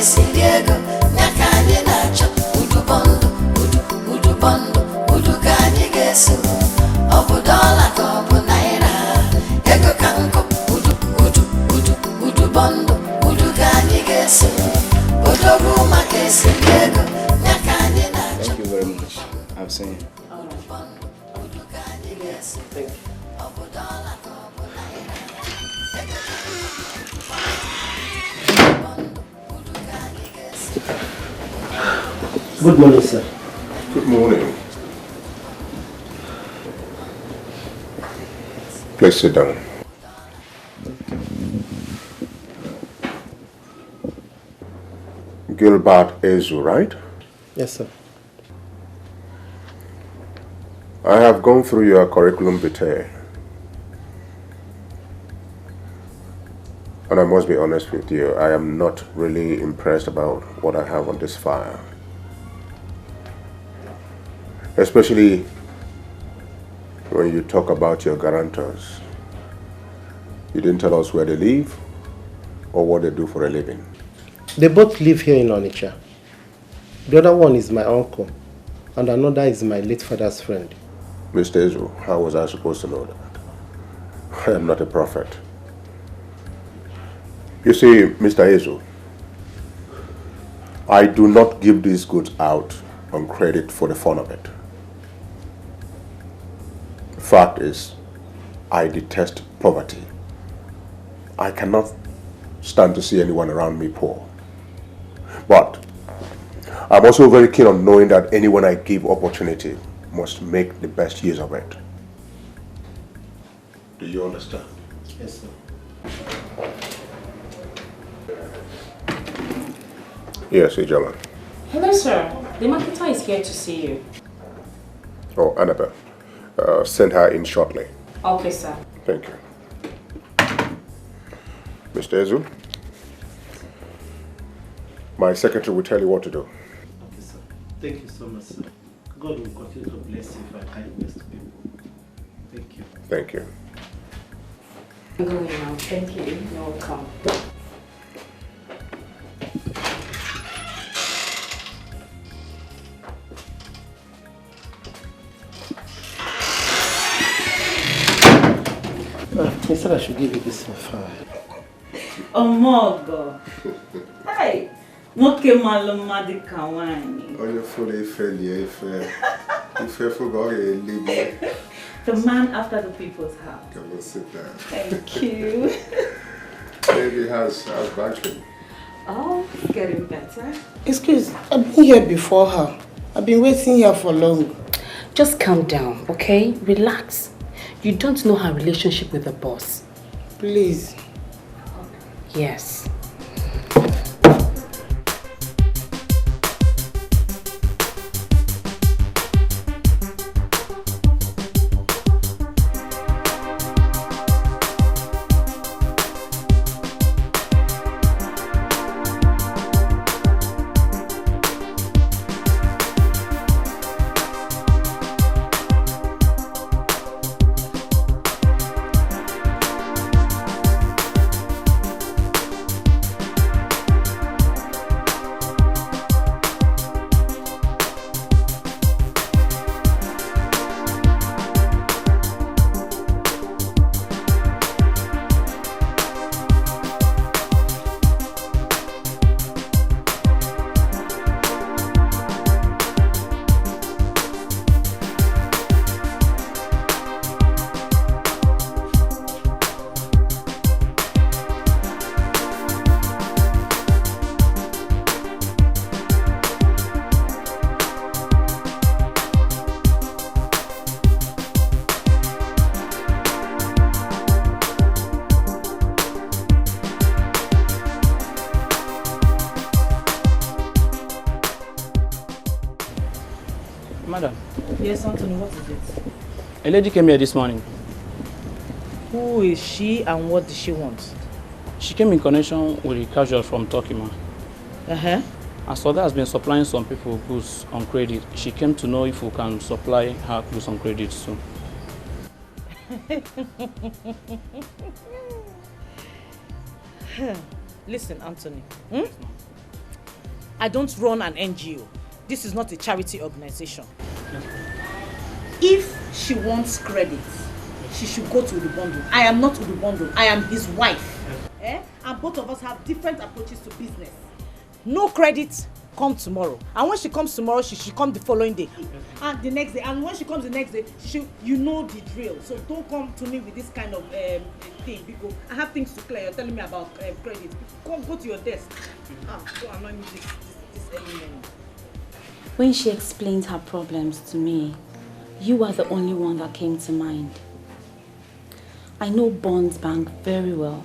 Diego, Nakani Nacho, Udu Bondo, Udu Bondo, Udu Kani Gesu, Obudola Kobu Naira, Ego Kanko, Udu Bondo, Udu Kani Gesu, Udu Ruma Kesi Diego, Nakani Nacho. Thank you very much. I've seen you. Thank you. Good morning, sir. Good morning. Please sit down. Gilbert Ugezu, right? Yes, sir. I have gone through your curriculum vitae. And I must be honest with you, I am not really impressed about what I have on this file. Especially when you talk about your guarantors. You didn't tell us where they live or what they do for a living. They both live here in Onitsha. The other one is my uncle, and another is my late father's friend. Mr. Ugezu, how was I supposed to know that? I am not a prophet. You see, Mr. Ugezu, I do not give these goods out on credit for the fun of it. The fact is, I detest poverty. I cannot stand to see anyone around me poor. But I'm also very keen on knowing that anyone I give opportunity must make the best use of it. Do you understand? Yes, sir. Yes, Ijala. Hello, sir. The marketer is here to see you. Oh, Annabelle. Send her in shortly. Okay, sir. Thank you. Mr. Ugezu, my secretary will tell you what to do. Okay, sir. Thank you so much, sir. God will continue to bless you for kindness to people. Thank you. Thank you. I'm going now. Thank you. You're welcome. Instead, I should give you this file. Omogo. Hey, nwoke malụ mmadụ ka nwanyị. Onye fụrụ ife lie ife. Ife fụrụ ọ ga-elibe. The man after the people's heart. Come on, sit down. Thank you. Baby, how's Banksman? Oh, it's getting better. Excuse, I've been here before her. I've been waiting here for long. Just calm down, okay? Relax. You don't know her relationship with the boss. Please. Yes. Madam. Yes, Anthony, what is it? A lady came here this morning. Who is she and what does she want? She came in connection with a casual from Turkey, ma. Uh-huh. As Soda has been supplying some people goods on credit, she came to know if we can supply her goods on credit soon. Listen, Anthony. I don't run an NGO. This is not a charity organization. If she wants credit, she should go to Udubondo. I am not Udubondo. I am his wife. And both of us have different approaches to business. No credit, come tomorrow. And when she comes tomorrow, she should come the following day. And the next day. And when she comes the next day, you know the drill. So don't come to me with this kind of thing. Because I have things to clear. You're telling me about credit. Go to your desk. Don't annoy me this early morning. When she explained her problems to me, you are the only one that came to mind. I know Bonds Bank very well.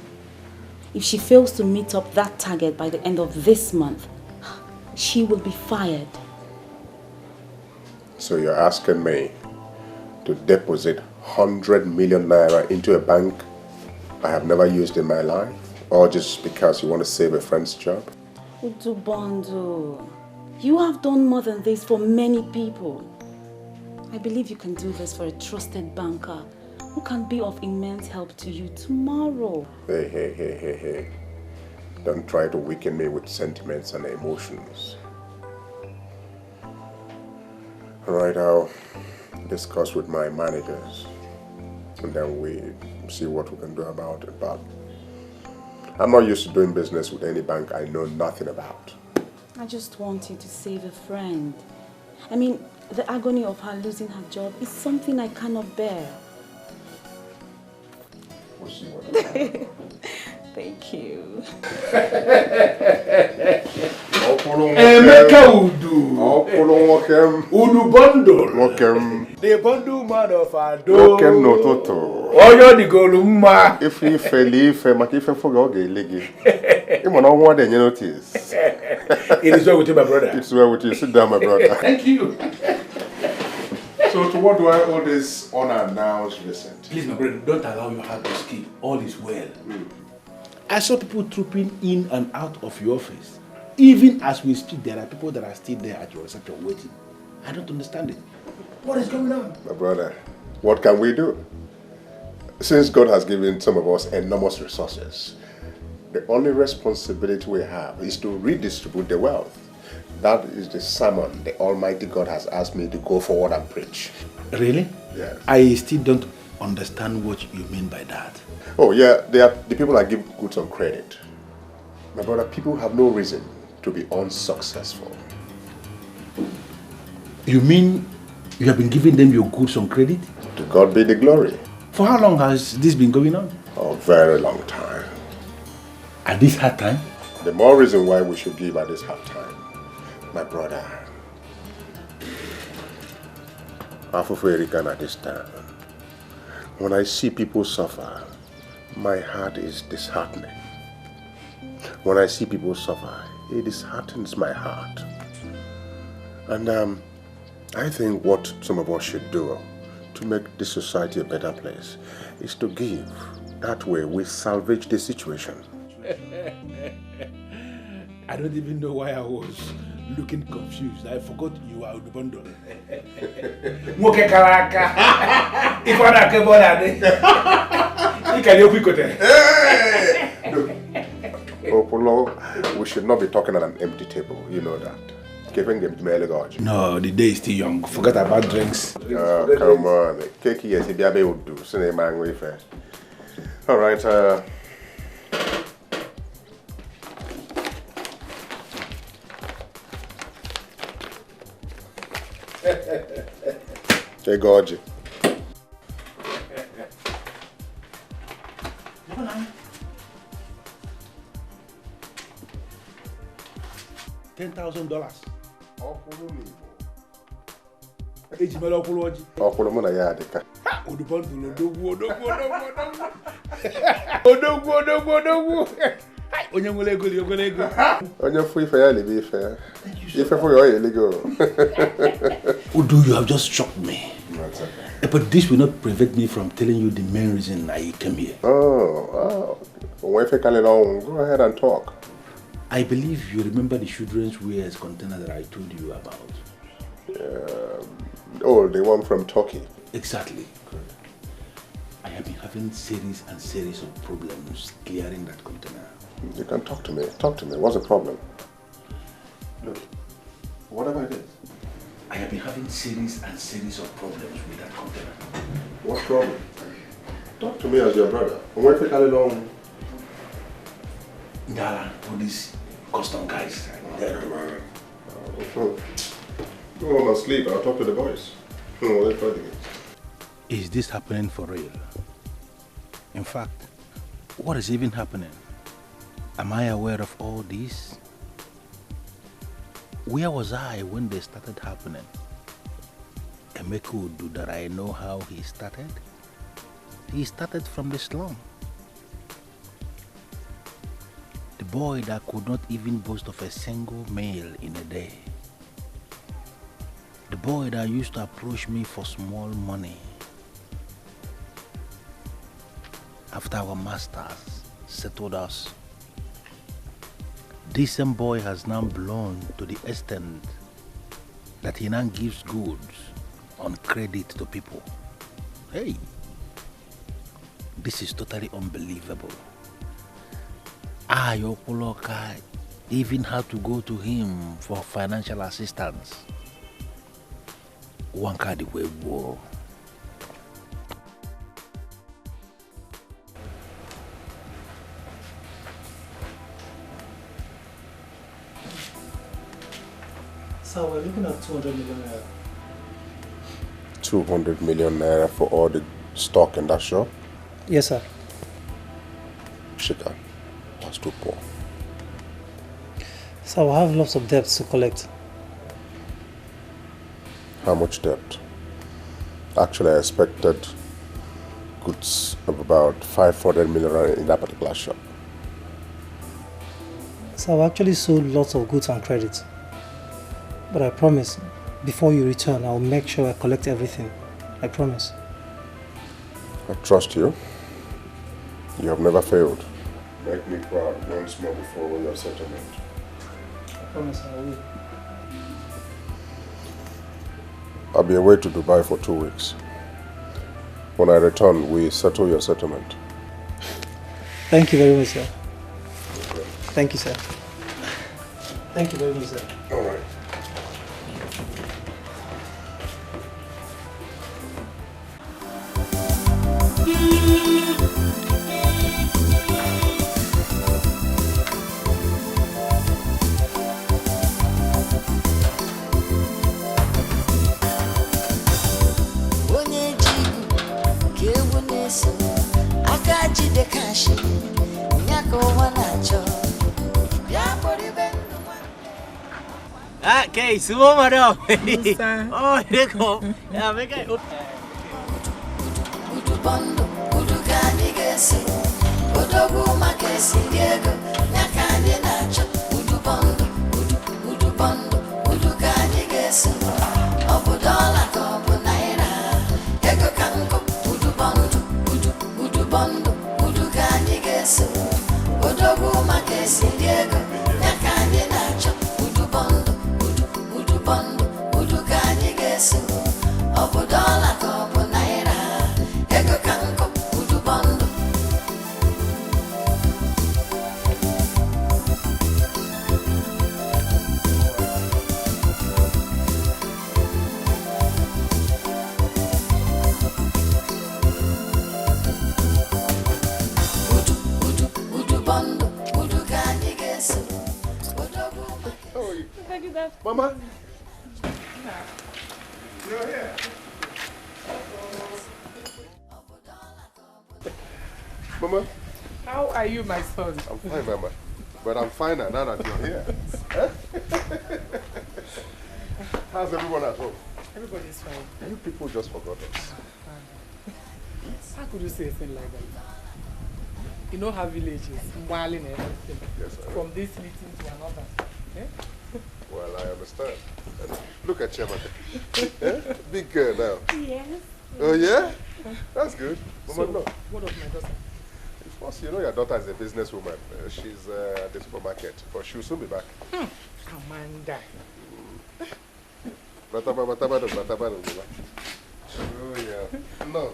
If she fails to meet up that target by the end of this month, she will be fired. So you're asking me to deposit 100 million naira into a bank I have never used in my life? Or just because you want to save a friend's job? Udubondo, you have done more than this for many people. I believe you can do this for a trusted banker who can be of immense help to you tomorrow. Hey. Don't try to weaken me with sentiments and emotions. Alright, I'll discuss with my managers and then we see what we can do about it. But I'm not used to doing business with any bank I know nothing about. I just want you to save a friend. I mean, the agony of her losing her job is something I cannot bear. We'll see what Thank you. Emeka Udu. Udu bundle. The bundle man of Ado. no toto. Oyo di golumma. If makife for go legi. You know what they notice. It is well with you, my brother. It's well with you. Sit down, my brother. Thank you. So to what do I owe this unannounced visit? Please, my brother, don't allow your heart to skip. All is well. I saw people trooping in and out of your office. Even as we speak, there are people that are still there at your reception waiting. I don't understand it. What is going on? My brother, what can we do? Since God has given some of us enormous resources, the only responsibility we have is to redistribute the wealth. That is the sermon the Almighty God has asked me to go forward and preach. Really? Yes. I still don't understand what you mean by that. Oh yeah, they are the people that give goods on credit. My brother, people have no reason to be unsuccessful. You mean you have been giving them your goods on credit? To God be the glory. For how long has this been going on? A very long time. At this hard time? The more reason why we should give at this hard time. My brother, at this time, when I see people suffer, my heart is disheartening. When I see people suffer, it disheartens my heart. And I think what some of us should do to make this society a better place is to give. That way we salvage the situation. I don't even know why I was looking confused. I forgot you are the bundle. Moke karaka. Ifana ke bonade. Ikale opikote. Opolo, we should not be talking at an empty table. You know that. No, the day is still young. Forget about drinks. Oh, come on. Cake yes, if you would do. Send a man way first. All right. Hey, Gorgie. $10,000. Udu, you have just shocked me. But this will not prevent me from telling you the main reason I came here. Oh. Go ahead and talk. I believe you remember the children's wares container that I told you about. Oh, the one from Turkey. Exactly. I have been having series and series of problems clearing that container. You can talk to me. Talk to me. What's the problem? Look, whatever it is. I have been having series and series of problems with that container. What problem? Talk to me as your brother. When we carry long. Ndala, all these custom guys. Go home and sleep. I'll talk to the boys. Let's try again. Is this happening for real? In fact, what is even happening? Am I aware of all this? Where was I when they started happening? Emeka that I know how he started? He started from the slum. The boy that could not even boast of a single meal in a day. The boy that used to approach me for small money. After our masters settled us, this same boy has now blown to the extent that he now gives goods on credit to people. Hey, this is totally unbelievable. Yokoloka even had to go to him for financial assistance. One card away, war. So we're looking at 200 million naira. 200 million naira for all the stock in that shop? Yes, sir. Shika, that's too poor. So I have lots of debts to collect. How much debt? Actually, I expected goods of about 500 million in that particular shop. So I've actually sold lots of goods on credit. But I promise, before you return, I'll make sure I collect everything. I promise. I trust you. You have never failed. Make me proud once more before your settlement. I promise I will. I'll be away to Dubai for 2 weeks. When I return, we settle your settlement. Thank you very much, sir. Thank you, sir. Thank you very much, sir. All right. Okay, sumo madam. Oh, dekho. Yeah, make it up. Udubondo, udugani gesi. Udogu makesi Diego, nyakani nacho. Udubondo, udubondo, udugani gesi. Obudola kobu naira. Ego kanko, udubondo, udubondo, udugani gesi. Udogu makesi Diego, nyakani nacho. Udubondo. Bondo, udugani gesu, obudola kobu naira, ego kanko, udubondo. Udubondo, udugani gesu, Mama? You're here. Mama? How are you, my son? I'm fine, Mama. But I'm finer now that you're here. How's everyone at home? Everybody's fine. You people just forgot us. How could you say a thing like that? You know how villages, Mwali and everything. Yes, I know. From this meeting to another. Eh? Well, I understand. Look at Chioma. Eh? Big girl now. Yes. Oh, yeah? That's good. Mama, So, no. what of my daughter? Of course, you know your daughter is a businesswoman. She's at the supermarket, but she'll soon be back. Amanda. Oh, yeah. No.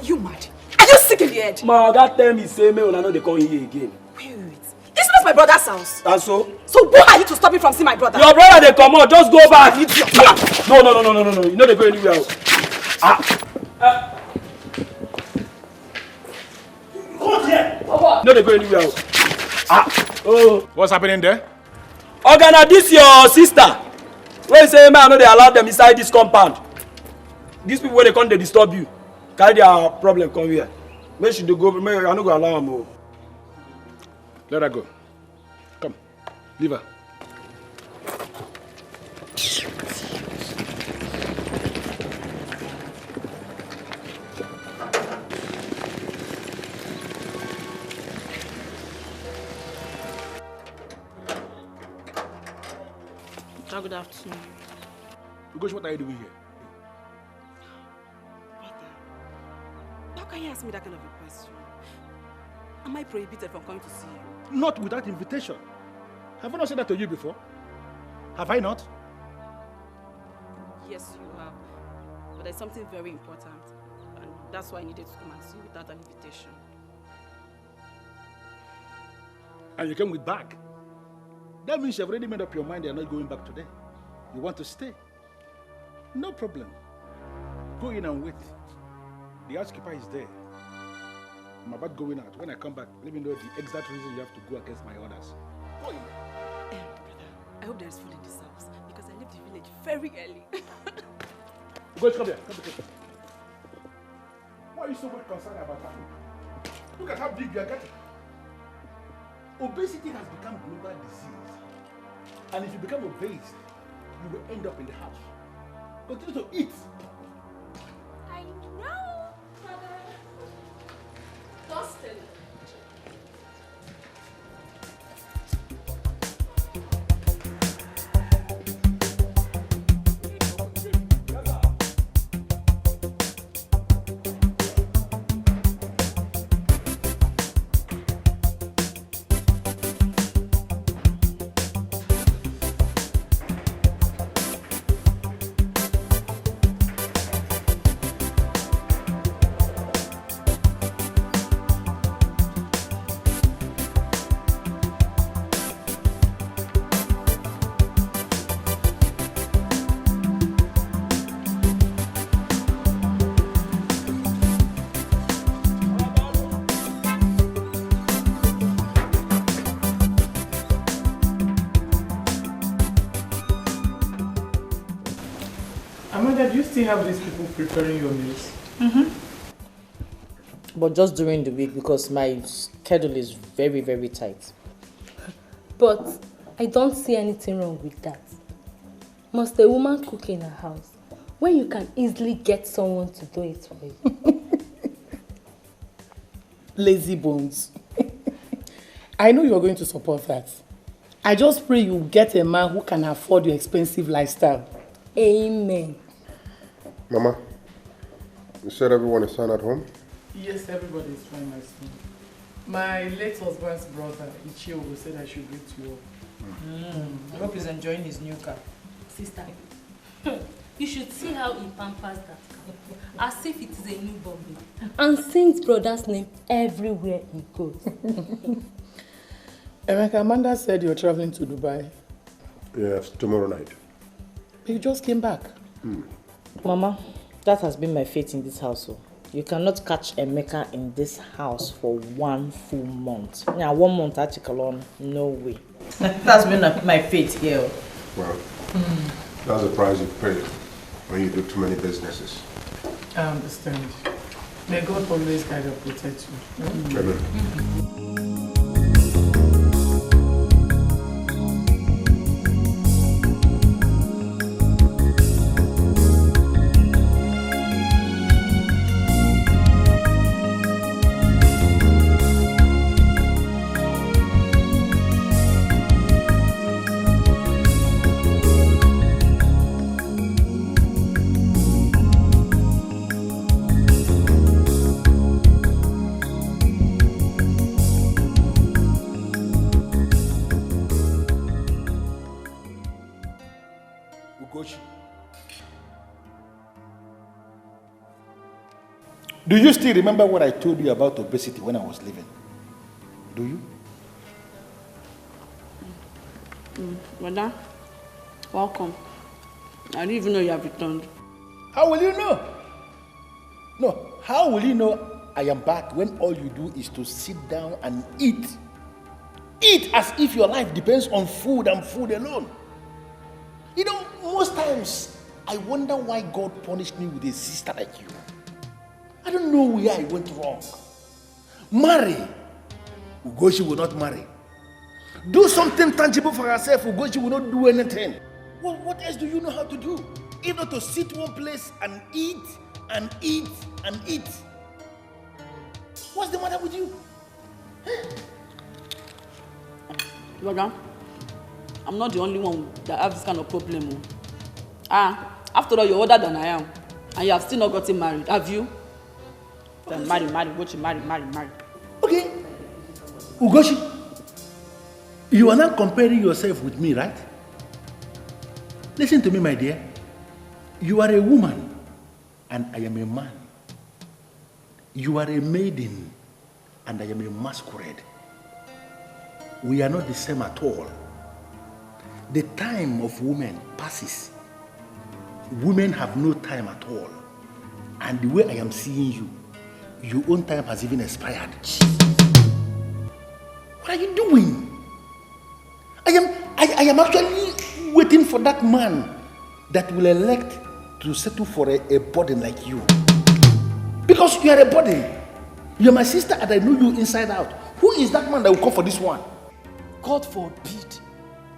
you mad? Are you sick in the head? My God tell me say me when I know they come here again. Wait. This is my brother's house. And so? So who are you to stop me from seeing my brother? Your brother they come out, just go back. No. You know they go anywhere. Come here. No, they go anywhere. Oh. What's happening there? Organa, this your sister. When you say, man, I know they allow them inside this compound. These people, when they come, they disturb you. Carry their problem, come here. Where should they go? I don't go allow them. Let her go. Come. Leave her. Good afternoon. Ugezu, what are you doing here? How can you ask me that kind of a question? Am I prohibited from coming to see you? Not without invitation. Have I not said that to you before? Have I not? Yes, you have. But there's something very important. And that's why I needed to come and see you without an invitation. And you came with bag. That means you've already made up your mind you're not going back today. You want to stay. No problem. Go in and wait. The housekeeper is there. I'm about going out. When I come back, let me know the exact reason you have to go against my orders. Go in. Brother, I hope there's food in this house because I left the village very early. Go, come here. Come here. Why are you so much concerned about that? Look at how big you are getting. Obesity has become a global disease. And if you become obese, you will end up in the house. Continue to eat. I know. Dustin. Amanda, do you still have these people preparing your meals? But just during the week because my schedule is very, very tight. But I don't see anything wrong with that. Must a woman cook in her house when you can easily get someone to do it for you? Lazy bones. I know you're going to support that. I just pray you get a man who can afford your expensive lifestyle. Amen. Mama, you said everyone is fine at home? Yes, everybody is fine, my son. My late husband's brother, Chioma, said I should greet you all. I hope he's enjoying his new car. Sister, you should see how he pampers that car. As if it is a new Bobby. And sings brother's name everywhere he goes. Emeka, Amanda said you're traveling to Dubai. Yes, tomorrow night. You just came back. Mama, that has been my fate in this household. You cannot catch Emeka in this house for 1 full month. Now, 1 month at Chikalon, no way. That's been my fate here. Well, that's the price you pay when you do too many businesses. I understand. May God always guide and protect you. Amen. Do you still remember what I told you about obesity when I was leaving? Do you? Brother, welcome. I didn't even know you have returned. How will you know? No, how will you know I am back when all you do is to sit down and eat? Eat as if your life depends on food and food alone. You know, most times I wonder why God punished me with a sister like you. I don't know where I went wrong. Marry. Ugochi will not marry. Do something tangible for herself. Ugochi will not do anything. Well, what else do you know how to do? If not to sit one place and eat and eat and eat. What's the matter with you? Brother, I'm not the only one that have this kind of problem. After all, you're older than I am. And you have still not gotten married, have you? Then marry, Ugochi, marry. Okay. Ugochi, you are not comparing yourself with me, right? Listen to me, my dear. You are a woman, and I am a man. You are a maiden, and I am a masquerade. We are not the same at all. The time of women passes. Women have no time at all. And the way I am seeing you, your own time has even expired. What are you doing? I am actually waiting for that man that will elect to settle for a burden like you. Because you are a burden. You are my sister and I know you inside out. Who is that man that will come for this one? God forbid.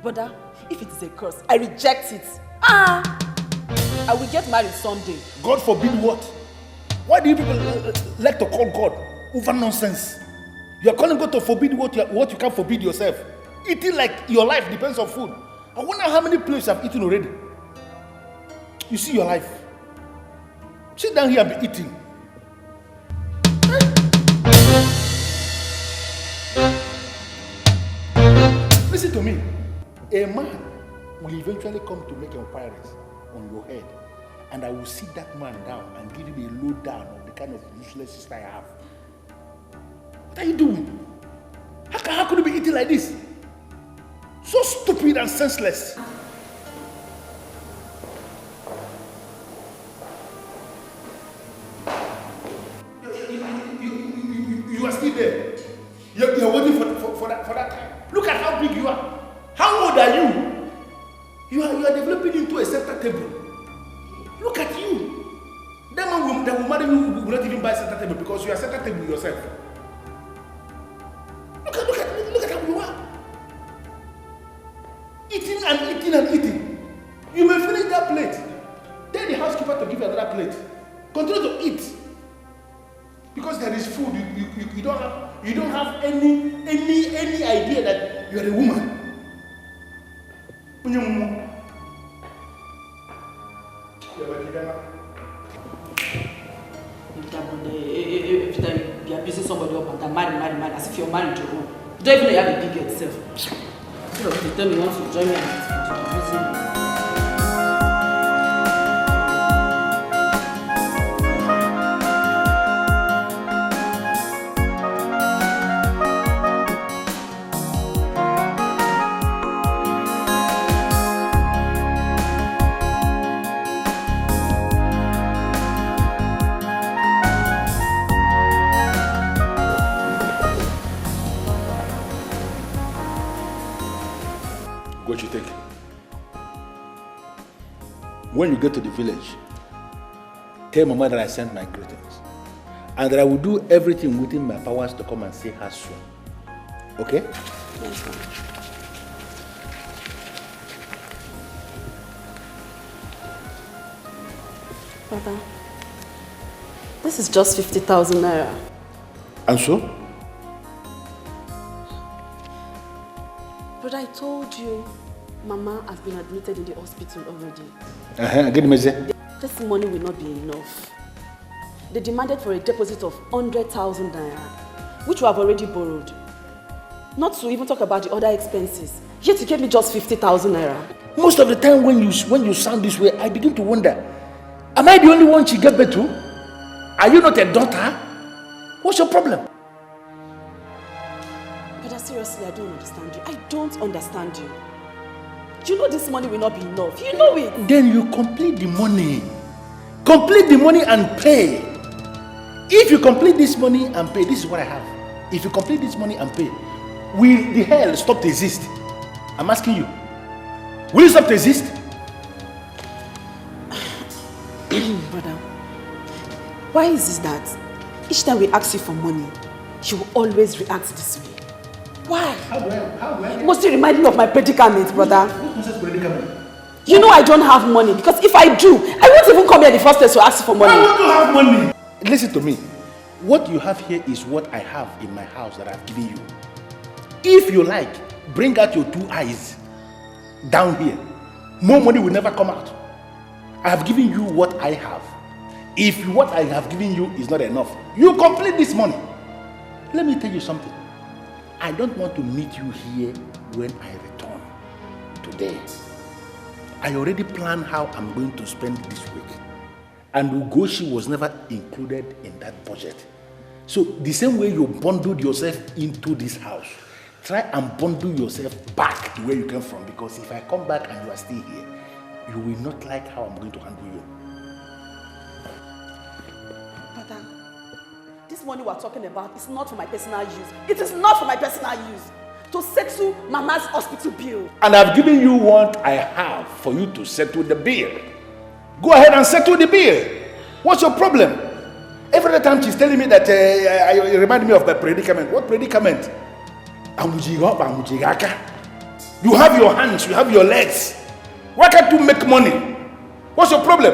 Brother, if it is a curse, I reject it. I will get married someday. God forbid what? Why do you people like to call God over nonsense? You are calling God to forbid what you can't forbid yourself. Eating like your life depends on food. I wonder how many plates I've eaten already. You see your life. Sit down here and be eating. Listen to me. A man will eventually come to make inquiries on your head. And I will sit that man down and give him a lowdown of the kind of useless sister I have. What are you doing? How could you be eating like this? So stupid and senseless. You are still there. You're waiting for that time. Look at how big you are. How old are you? You are developing into a center table. Look at you. That man that will marry you will not even buy a center table because you are center table yourself. Look at how you are. Eating and eating and eating. You may finish that plate. Tell the housekeeper to give you another plate. Continue to eat. Because there is food, you don't have any idea that you are a woman. If you are abusing somebody up and marry, as if you're married your own. You don't even know you have a big head self. You tell me you want to join me and abusing me. When you get to the village, tell Mama that I sent my greetings and that I will do everything within my powers to come and see her soon. Okay? Yes, ma'am. Brother, this is just 50,000 naira. And so? Brother, I told you, Mama has been admitted in the hospital already. This money will not be enough. They demanded for a deposit of 100,000 naira, which we have already borrowed. Not to even talk about the other expenses. Yet you gave me just 50,000 naira. Most of the time when you sound this way, I begin to wonder, am I the only one she gave birth to? Are you not a daughter? What's your problem? But seriously, I don't understand you. I don't understand you. You know this money will not be enough. You know it. Then you complete the money. Complete the money and pay. If you complete this money and pay, this is what I have. If you complete this money and pay, will the hell stop to exist? I'm asking you. Will it stop to exist? Brother, why is it that each time we ask you for money, you will always react this way? Why? How do I? Must you remind me of my predicament, brother? What concerns predicament? You know I don't have money, because if I do, I won't even come here the first place to ask you for money. Why would you have money? Listen to me. What you have here is what I have in my house that I've given you. If you like, bring out your 2 eyes down here. More money will never come out. I have given you what I have. If what I have given you is not enough, you complete this money. Let me tell you something. I don't want to meet you here when I return today. I already planned how I'm going to spend this week. And Ugoshi was never included in that budget. So the same way you bundled yourself into this house, try and bundle yourself back to where you came from, because if I come back and you are still here, you will not like how I'm going to handle you. Brother, this money we're talking about is not for my personal use. It is not for my personal use. To settle Mama's hospital bill. And I've given you what I have for you to settle the bill. Go ahead and settle the bill. What's your problem? Every time she's telling me that you remind me of my predicament. What predicament? You have your hands, you have your legs. Why can't you make money? What's your problem?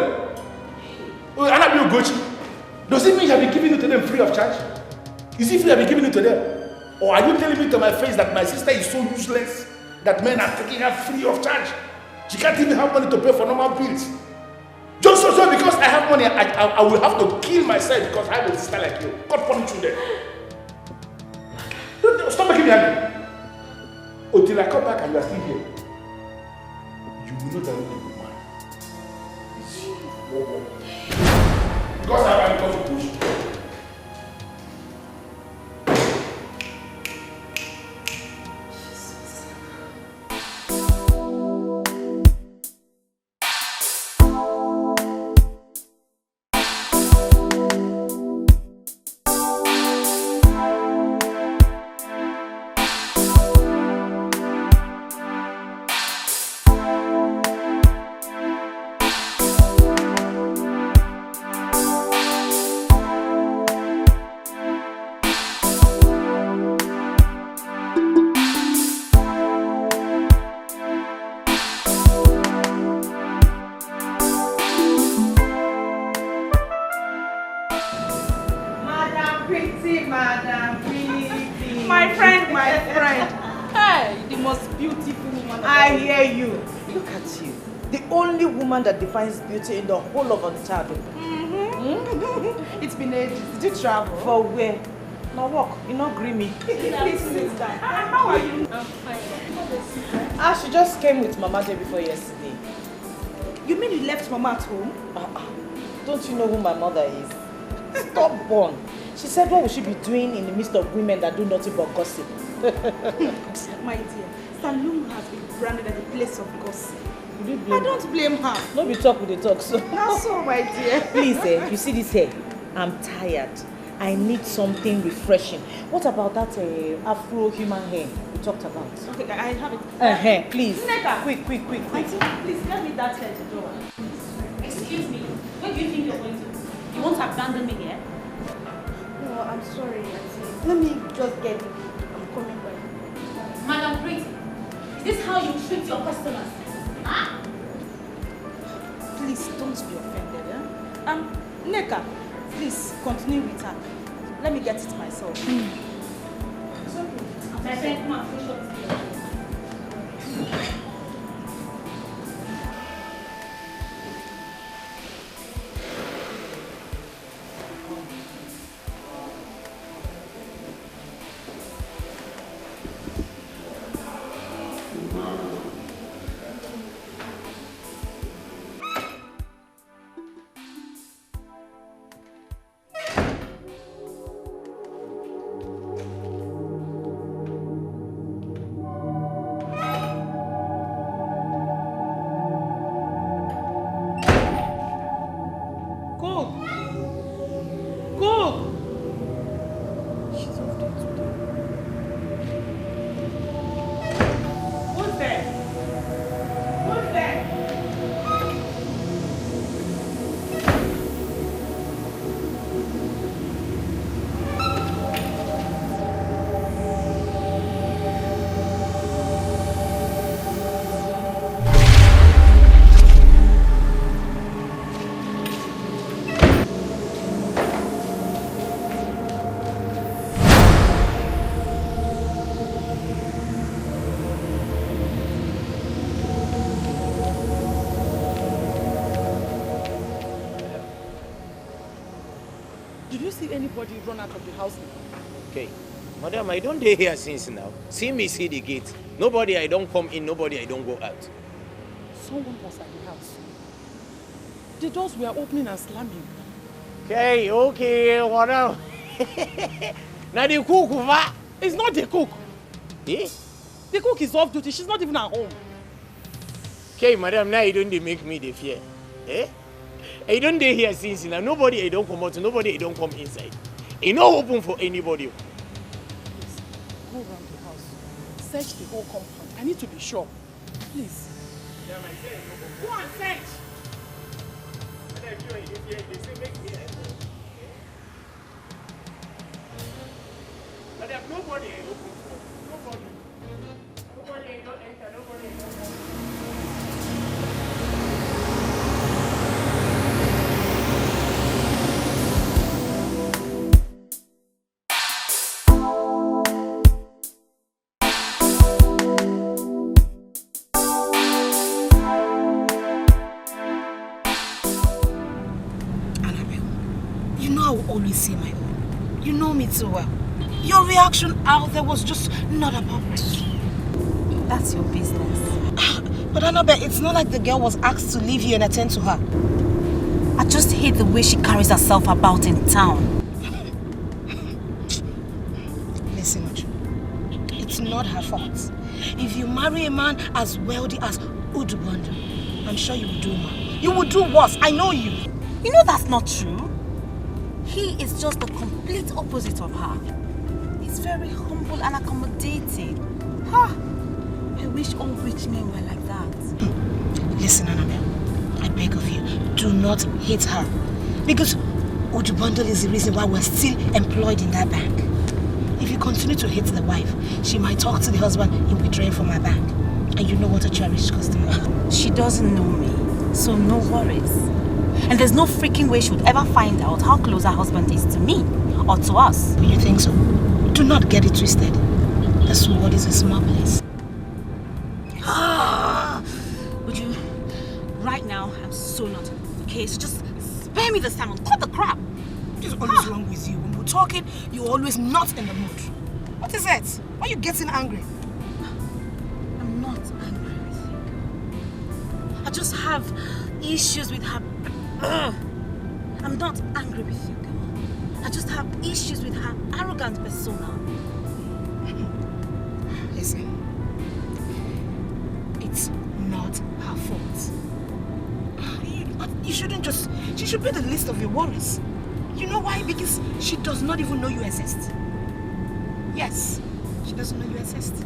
Does it mean I'll be giving it to them free of charge? Is it free I'll be giving it to them? Or are you telling me to my face that my sister is so useless that men are taking her free of charge? She can't even have money to pay for normal bills. Just so because I have money, I will have to kill myself because I have a sister like you. God punish you then. Stop making me angry. Until I come back and you are still here, you will know that I'm a good man. Because I am going to push. That defines beauty in the whole of Ontario. It's been ages. Did you travel? For where? No walk. You not grimy. Please sit down. How are you? I'm fine. She just came with Mama day before yesterday. You mean you left Mama at home? Don't you know who my mother is? Stubborn. She said, what would she be doing in the midst of women that do nothing but gossip? My dear, Salung has been branded as a place of gossip. I don't blame her. No be talk with the talk, so. That's so, my dear. Please, you see this hair? I'm tired. I need something refreshing. What about that Afro human hair we talked about? Okay, I have it. Please. Neka. Quick. Auntie, please get me that hair to drawer. Excuse me, where do you think you're going to? You want to abandon me here? No, I'm sorry, Auntie. Let me just get it. I'm coming back. Madam Pretty, is this how you treat your customers? Huh? Please don't be offended. Neka, please continue with her. Let me get it myself. It's okay. My friend, come and finish up this video. anybody run out of the house now. Okay. Madam, I don't dey here since now. See me see the gate. Nobody I don't come in, nobody I don't go out. Someone was at the house. The doors were opening and slamming. Okay, madam. Now the cook, va? It's not the cook. Eh? The cook is off duty. She's not even at home. Okay, madam, now you don't dey make me the fear. Eh? I don't dey here since now. Nobody I don't come out, nobody I don't come inside. It no open for anybody. Please, go around the house. Search the whole compound. I need to be sure. Please. Go and search. Madam, nobody I open for. Nobody. Nobody I don't enter, nobody I don't come. You know I will always say my own. You know me too well. Your reaction out there was just not appropriate. That's your business. But Annabelle, it's not like the girl was asked to leave you and attend to her. I just hate the way she carries herself about in town. Listen, Uju. It's not her fault. If you marry a man as wealthy as Udubondo, I'm sure you will do more. You will do worse. I know you. You know that's not true. He is just the complete opposite of her. He's very humble and accommodating. Ha! I wish all rich men were like that. Listen, Annabelle, I beg of you, do not hate her. Because Udubondo is the reason why we're still employed in that bank. If you continue to hate the wife, she might talk to the husband in withdrawing from our bank. And you know what a cherished customer is. She doesn't know me, so no worries. And there's no freaking way she would ever find out how close her husband is to me or to us. You think so? Do not get it twisted. The sword is a small place. Would you? Right now, I'm so not. Okay, so just spare me this time and cut the crap. What is always wrong with you? When we're talking, you're always not in the mood. What is it? Why are you getting angry? I'm not angry with you. I just have issues with her. I'm not angry with you, girl. I just have issues with her arrogant persona. Listen, it's not her fault. You shouldn't just... She should be the least of your worries. You know why? Because she does not even know you exist. Yes, she doesn't know you exist.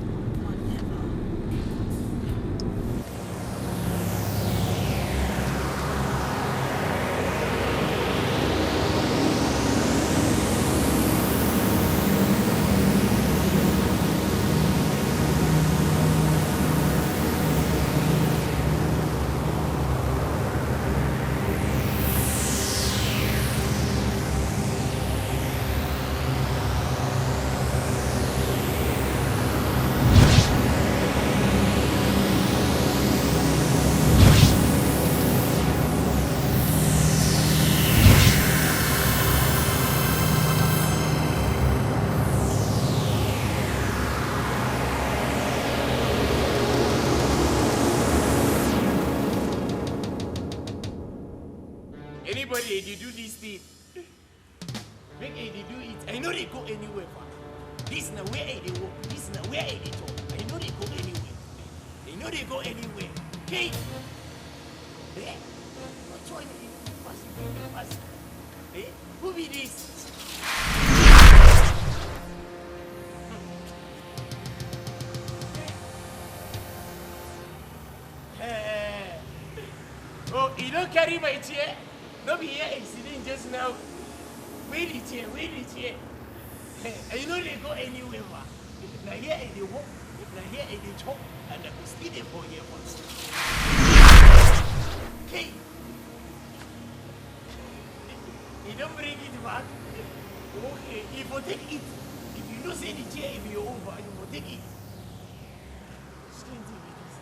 Anybody they do this thing, make they do it. I know they go anywhere. This na where they walk. This na where they talk. I know they go anywhere. They know they go anywhere. Okay. Eh? What's one pass? Eh? Who be this? Oh, you don't carry my chair? Don't be here accident just now. Wait it here. And you know they go anywhere. Now here they walk, now here they talk, and they will stay there for here once. Okay. You don't bring it back. Okay, if you take it, if you don't say the chair, if you're over, you will take it. Strange thing it is.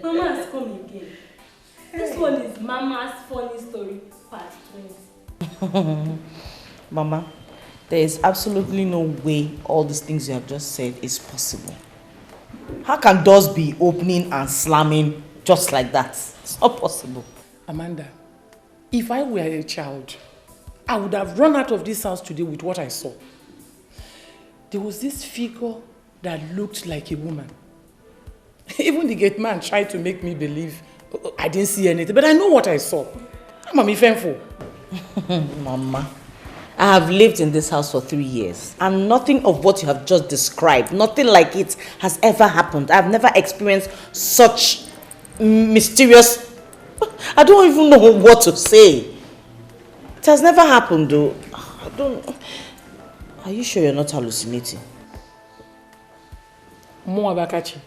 Mama has come again. This one is Mama's funny story part 20. Mama, there is absolutely no way all these things you have just said is possible. How can doors be opening and slamming just like that? It's not possible. Amanda, if I were a child, I would have run out of this house today with what I saw. There was this figure that looked like a woman. Even the gate man tried to make me believe I didn't see anything, but I know what I saw. Mama, Fenfo. Mama, I have lived in this house for 3 years, and nothing of what you have just described, nothing like it has ever happened. I've never experienced such mysterious... I don't even know what to say. It has never happened, though. I don't... Are you sure you're not hallucinating? Mo Abakachi.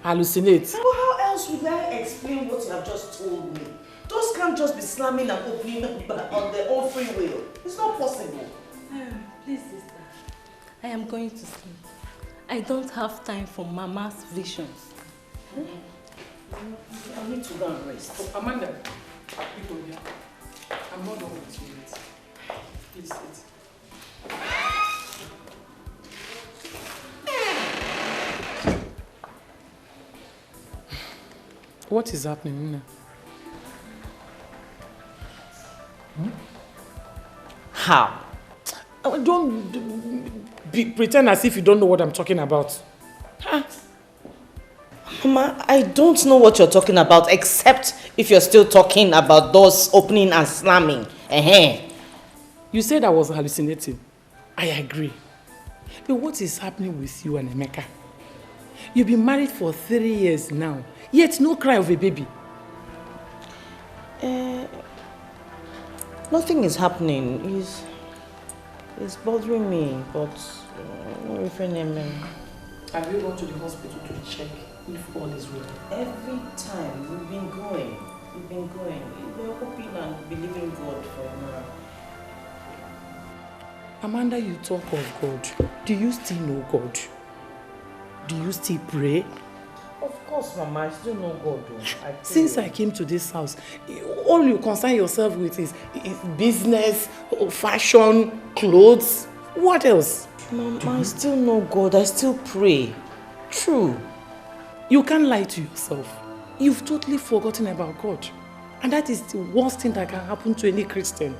Hallucinate. Well, how else would I explain what you have just told me? Those can't just be slamming and opening on their own free will. It's not possible. Please, sister. I am going to sleep. I don't have time for Mama's visions. I need to go and rest. Oh, Amanda, I'm not done with you yet. Please sit. What is happening now? How? Don't pretend as if you don't know what I'm talking about. Huh? Mama, I don't know what you're talking about, except if you're still talking about doors opening and slamming. You said I was hallucinating. I agree. But what is happening with you and Emeka? You've been married for 3 years now, yet no cry of a baby. Nothing is happening. It's bothering me, but have you gone to the hospital to check if all is well? Every time we've been going. We're hoping and believing God for a miracle. Amanda, you talk of God. Do you still know God? Do you still pray? Of course, Mama, I still know God. Since I came to this house, all you concern yourself with is business, fashion, clothes. What else? Mama, I still know God. I still pray. True. You can't lie to yourself. You've totally forgotten about God. And that is the worst thing that can happen to any Christian.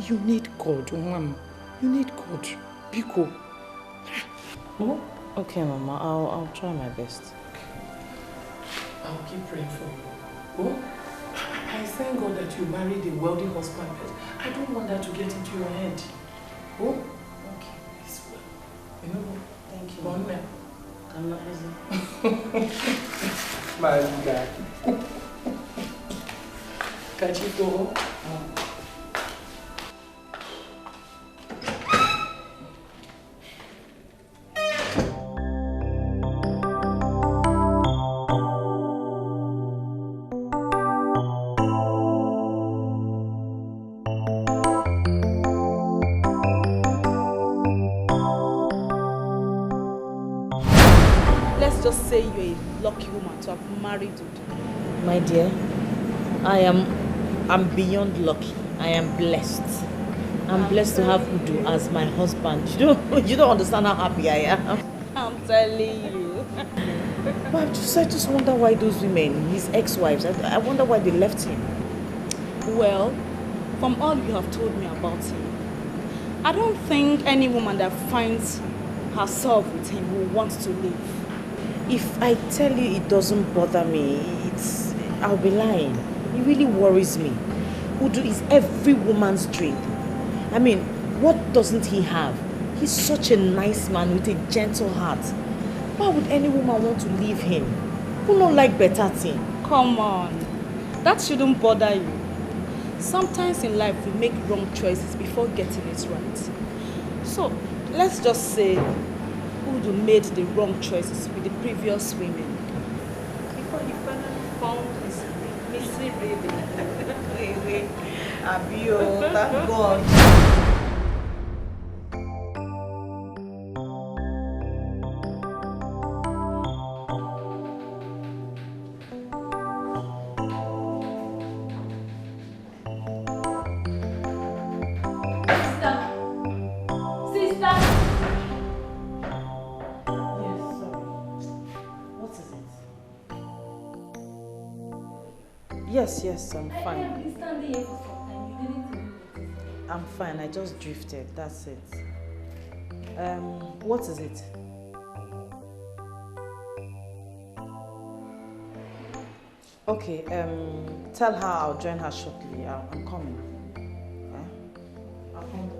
You need God, Mama. You need God. Biko. Oh, okay, Mama. I'll try my best. I'll keep praying for you. Oh, I thank God that you married a wealthy husband, but I don't want that to get into your head. Oh, okay, it's well. You know what? Thank you. One man. I'm not busy. My God. Can you go home? Just say you're a lucky woman to have married Udo. My dear, I'm beyond lucky. I am blessed. I'm blessed to have Udo as my husband. You don't understand how happy I am. I'm telling you. But I just wonder why those women, his ex-wives, I wonder why they left him. Well, from all you have told me about him, I don't think any woman that finds herself with him will want to leave. If I tell you it doesn't bother me, I'll be lying. It really worries me. Udo is every woman's dream. I mean, what doesn't he have? He's such a nice man with a gentle heart. Why would any woman want to leave him? Who don't like better thing? Come on. That shouldn't bother you. Sometimes in life we make wrong choices before getting it right. So, let's just say Udo made the wrong choices with the previous women before he finally found his missing baby. Abio, thank God. Yes, I'm I fine. have been standing here for some time. You didn't even notice. I'm fine. I just drifted. That's it. What is it? Okay, tell her I'll join her shortly. I'm coming. I'll come.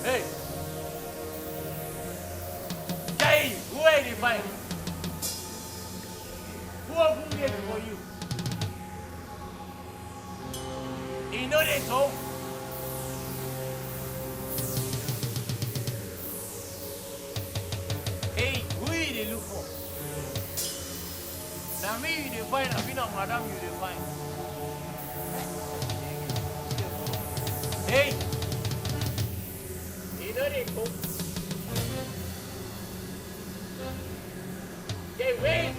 Hey! Jai, who are the five? Who opened gate for you? You know they talk? Hey, who you dey look for? Now me you dey find, I be not madam you dey find. Hey! You know they talk? Hey, wait!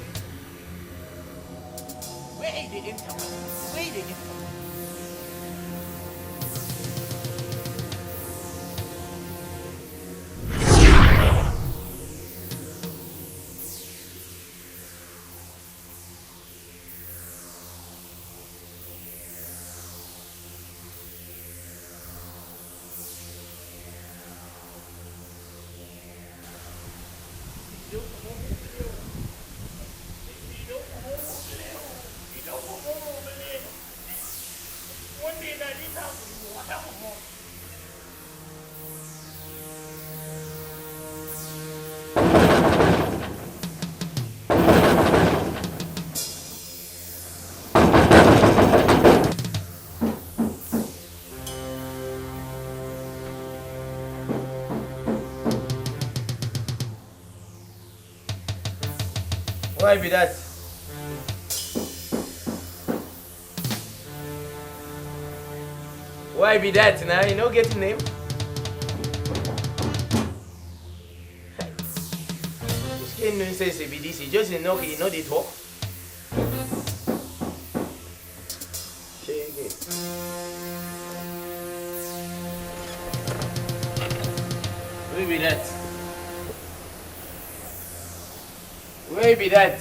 Where is the income? Where is the income? Why be that? Why be that now? You know get name? You skin nonsense be this, you just know you know they talk. Shake it. Why be that? Where be that?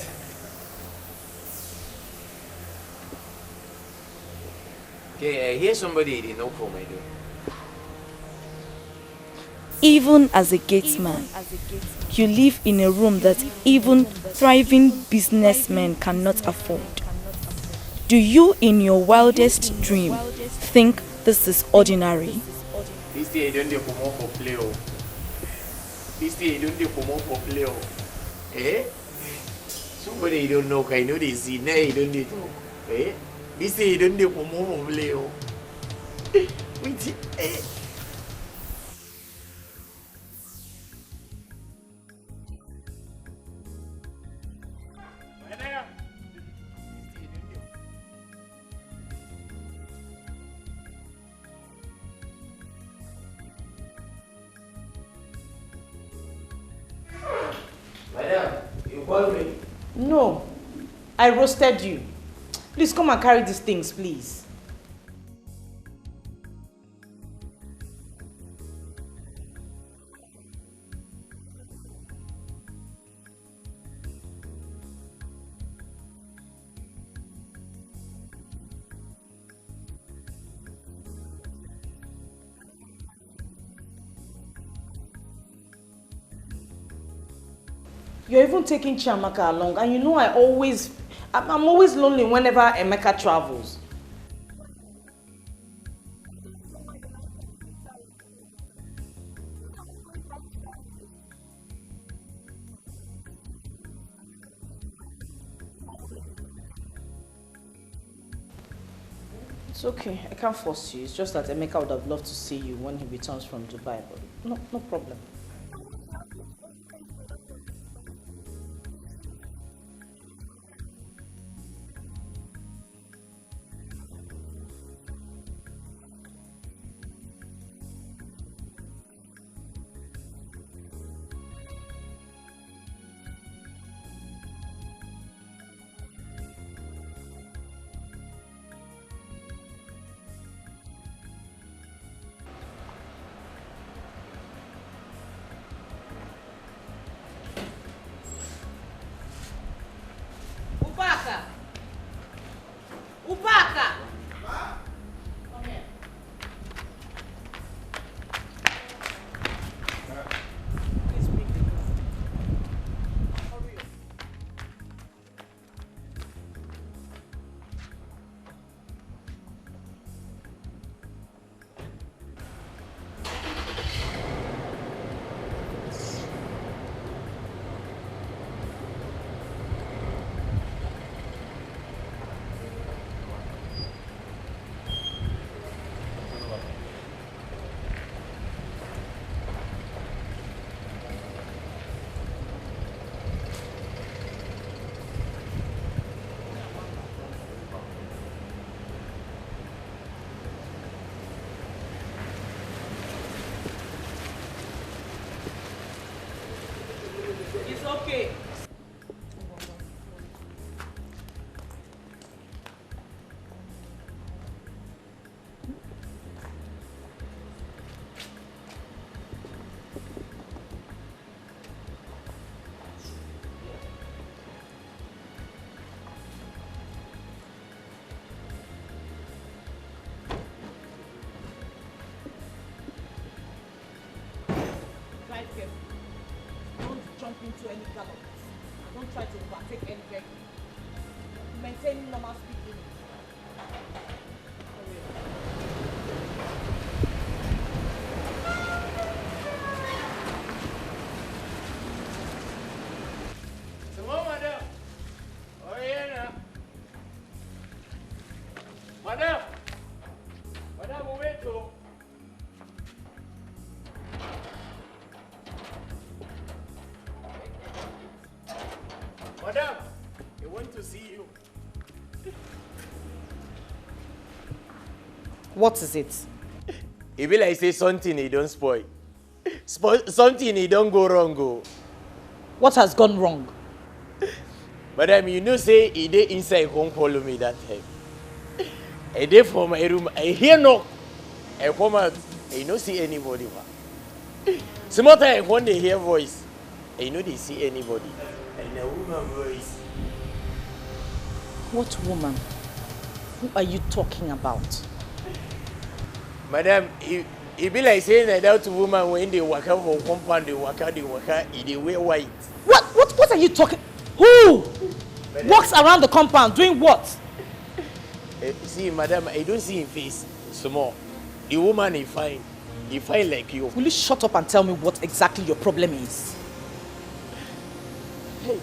Okay, here's somebody they know for my door. Even as a gatesman, you live in a room that even thriving businessmen cannot afford. Do you, in your wildest dream, think this is ordinary? This day don't they come out for play. This day don't they come out for play. Eh? Somebody you don't know, I know they see, now you don't need to. Eh? This day you don't need to come home and play. Wait, eh? Madam, you called me? No, I roasted you. Please come and carry these things, please. You're even taking Chiamaka along, and you know I'm always lonely whenever Emeka travels. It's okay. I can't force you. It's just that Emeka would have loved to see you when he returns from Dubai. But no problem. It's okay. Drive carefully. Don't jump into any gallop. Don't try to overtake any vehicle. Maintain normal speed limit. Come on, madam. Oh, yeah, now. Madam. Madam, momento. Madam, I want to see you. What is it? It be like say something he don't spoil. Something he don't go wrong go. What has gone wrong? Madam, you know say he dey inside home follow me that time. I dey for my room, I hear knock. I come out, I no see anybody. Small time when they hear voice, I know they see anybody. And a woman voice. What woman? Who are you talking about? Madam, it be like saying that woman when they walk out for compound, they walk out, they wear white. What are you talking? Who? Madam. Walks around the compound doing what? See, madam, I don't see him face small. The woman is fine. He fine like you. Will you shut up and tell me what exactly your problem is? Hey.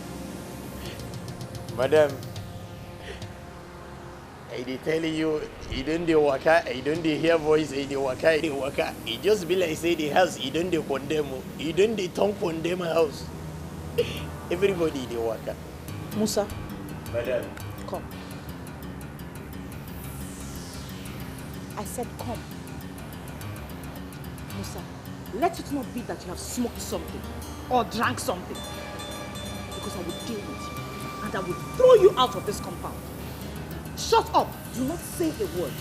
Madam, I dey tell you, he don't dey waka, he don't dey hear voice, he dey waka. He just be like say the house, he don't dey condemn, he don't dey tongue condemn house. Everybody dey waka. Musa. Madam. Come. I said come. Musa, let it not be that you have smoked something or drank something. Because I will deal with you and I will throw you out of this compound. Shut up. Do not say a word.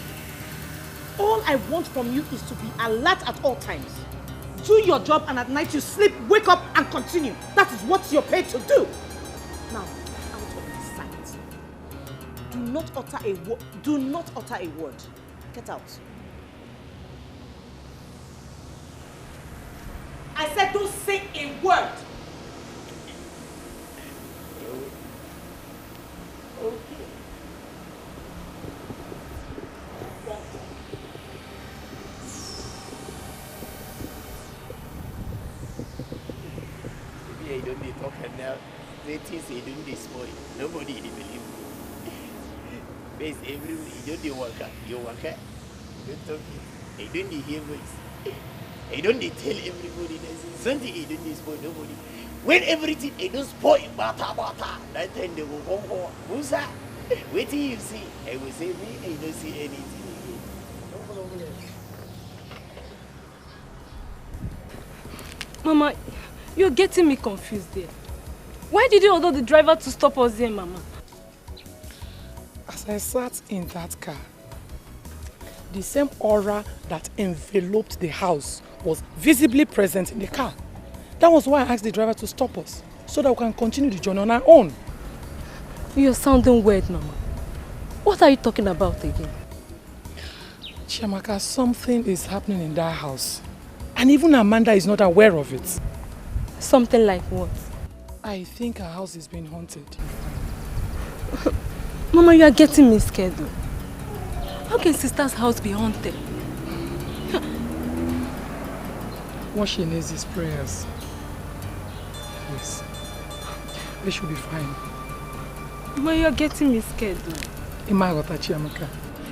All I want from you is to be alert at all times. Do your job and at night you sleep, wake up and continue. That is what you're paid to do. Now, out of my sight. Do not utter a word. Do not utter a word. Get out. I said don't say a word. Okay. Maybe I don't need talk now. They think they don't spoil. Nobody believe. Base everywhere. You don't work out. You work out. You don't talk it. You don't hear voice. You don't tell everybody there's something you don't spoil nobody. When everything you don't spoil, bata, that time they will go, Musa, wait till you see. I will say me, I don't see anything again. No problem. Mama, you're getting me confused there. Why did you order the driver to stop us here, Mama? As I sat in that car, the same aura that enveloped the house was visibly present in the car. That was why I asked the driver to stop us, so that we can continue the journey on our own. You're sounding weird, Mama. What are you talking about again? Chiamaka, something is happening in that house. And even Amanda is not aware of it. Something like what? I think our house is being haunted. Mama, you are getting me scared though. How can sister's house be haunted? What she needs is prayers. Yes. They should be fine. Mama, you are getting me scared though. Imagota Chiamaka.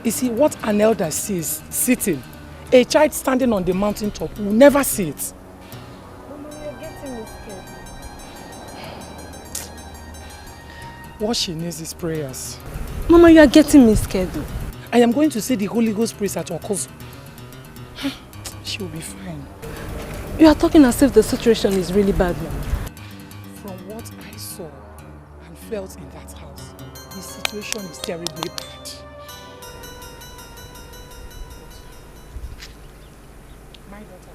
You see, what an elder sees sitting, a child standing on the mountaintop will never see it. Mama, you are getting me scared. What she needs is prayers. Mama, you are getting me scared though. I am going to say the Holy Ghost praise at Okozo. She will be fine. You are talking as if the situation is really bad, Mama. From what I saw and felt in that house, the situation is terribly bad. My daughter.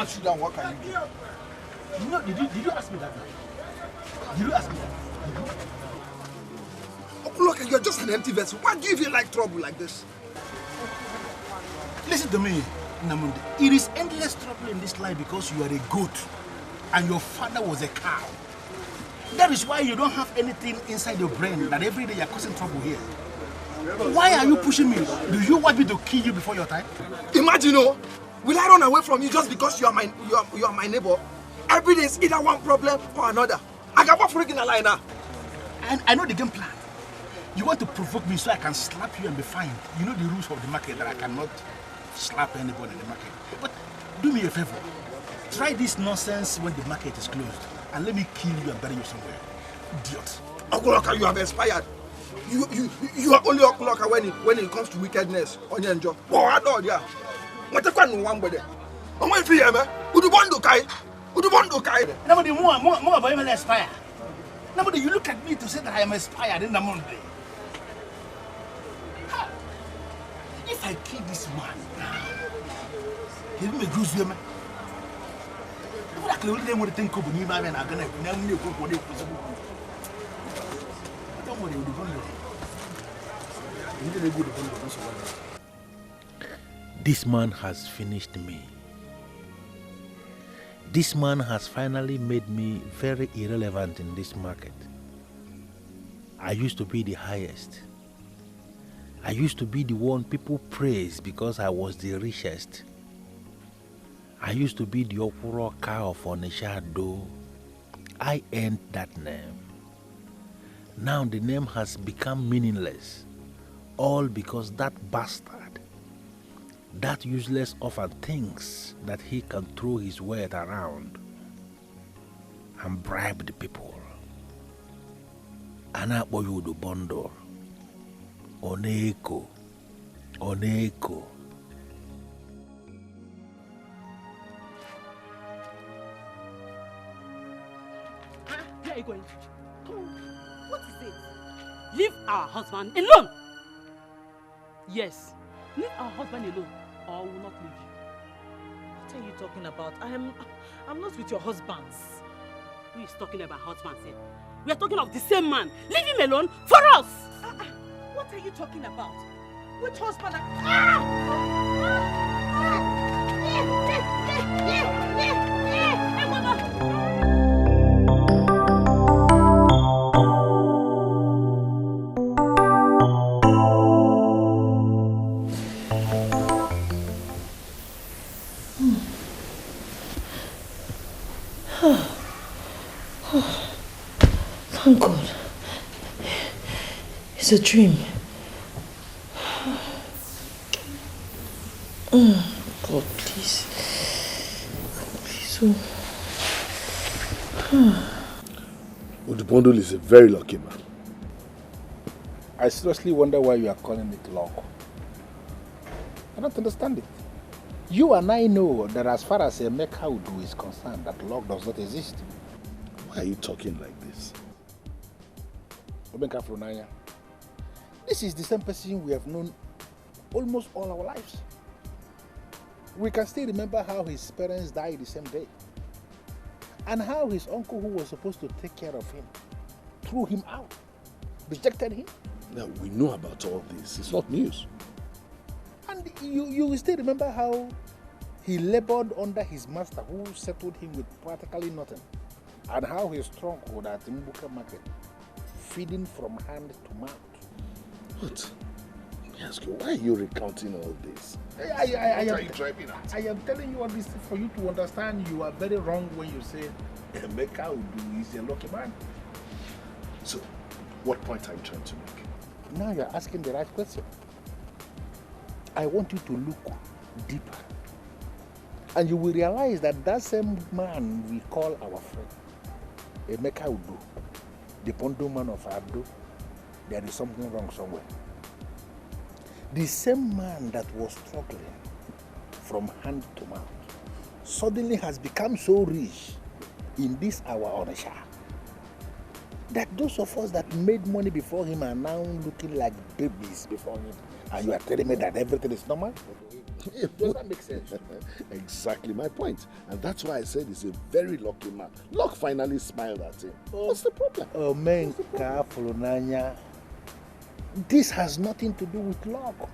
Sit down, what can you do? You know, did you ask me that? Did you ask me that? Oh, look, you're just an empty vessel. Why do you feel like trouble like this? Listen to me, Namundi. It is endless trouble in this life because you are a goat and your father was a cow. That is why you don't have anything inside your brain that every day you're causing trouble here. Why are you pushing me? Do you want me to kill you before your time? Imagine, oh, will I run away from you just because you are my neighbor? Every day is either one problem or another. I got what freaking a line now. And I know the game plan. You want to provoke me so I can slap you and be fined. You know the rules of the market that I cannot slap anybody in the market. But do me a favor. Try this nonsense when the market is closed. And let me kill you and bury you somewhere. Idiot. Okuloka, you have expired. You are only Okuloka when it comes to wickedness. On your job. Oh, I know, yeah. What the one one with it? I'm waiting for you, man. Would you want to kai? Would you want to kai? Nobody more about him expire. Nobody, you look at me to say that I am expired in the Monday. If I kill this man now, he will make use of me. Don't worry, this man has finished me. This man has finally made me very irrelevant in this market. I used to be the highest. I used to be the one people praise because I was the richest. I used to be the Offor cow of Onitsha, though. I earned that name. Now the name has become meaningless, all because that bastard, that useless Offor thinks that he can throw his weight around and bribe the people. Anaboyudu bondo, oneko. Where are you going? Come on. What is it? Leave our husband alone. Yes. Leave our husband alone, or I will not leave you. What are you talking about? I'm not with your husbands. Who is talking about husbands here? We are talking of the same man. Leave him alone for us. What are you talking about? Which husband? It's a dream. God, please. Please. Udubondul is a very lucky man. I seriously wonder why you are calling it luck. I don't understand it. You and I know that as far as Emeka Udu is concerned, that luck does not exist. Why are you talking like this? Obenka Fronaya, this is the same person we have known almost all our lives. We can still remember how his parents died the same day. And how his uncle, who was supposed to take care of him, threw him out, rejected him. Now, we know about all this. It's not news. And you still remember how he labored under his master, who settled him with practically nothing. And how he stronghold at Mbuka market, feeding from hand to mouth. What? Let me ask you, why are you recounting all this? I am telling you all this for you to understand you are very wrong when you say Emeka Udu is a lucky man. So, what point are you trying to make? Now you are asking the right question. I want you to look deeper. And you will realize that that same man we call our friend, Emeka Udu, the bondman of Abdo, there is something wrong somewhere. The same man that was struggling from hand to mouth suddenly has become so rich in this our Onisha that those of us that made money before him are now looking like babies before him. And you are telling me that everything is normal? Does that make sense? Exactly my point. And that's why I said he's a very lucky man. Luck finally smiled at him. What's the problem? Oh, man, this has nothing to do with luck.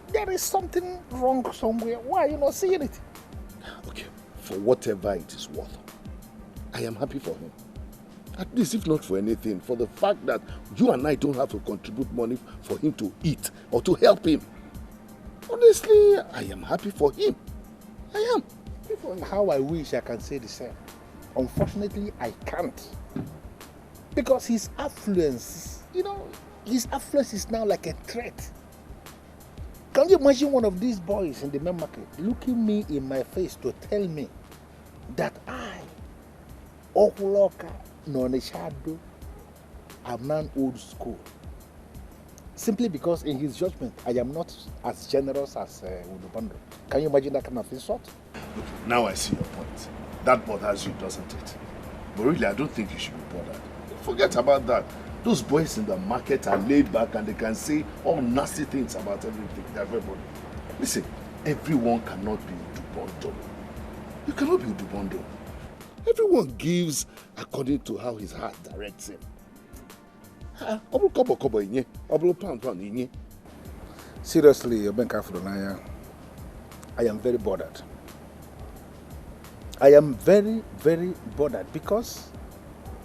There is something wrong somewhere. Why are you not seeing it? Okay, for whatever it is worth, I am happy for him. At least, if not for anything, for the fact that you and I don't have to contribute money for him to eat or to help him. Honestly, I am happy for him. I am. How I wish I can say the same. Unfortunately, I can't. Because his affluence, his affluence is now like a threat. Can you imagine one of these boys in the main market looking me in my face to tell me that I, Okuloka Noneshado, am now old school? Simply because in his judgment, I am not as generous as Udubando. Can you imagine that kind of insult? Okay, now I see your point. That bothers you, doesn't it? But really, I don't think you should be bothered. Forget about that. Those boys in the market are laid back and they can say all nasty things about everything, everybody. Listen, everyone cannot be Udubondo. You cannot be Udubondo. Everyone gives according to how his heart directs him. Seriously, Obenka Fronaya, I am very bothered. I am very, very bothered because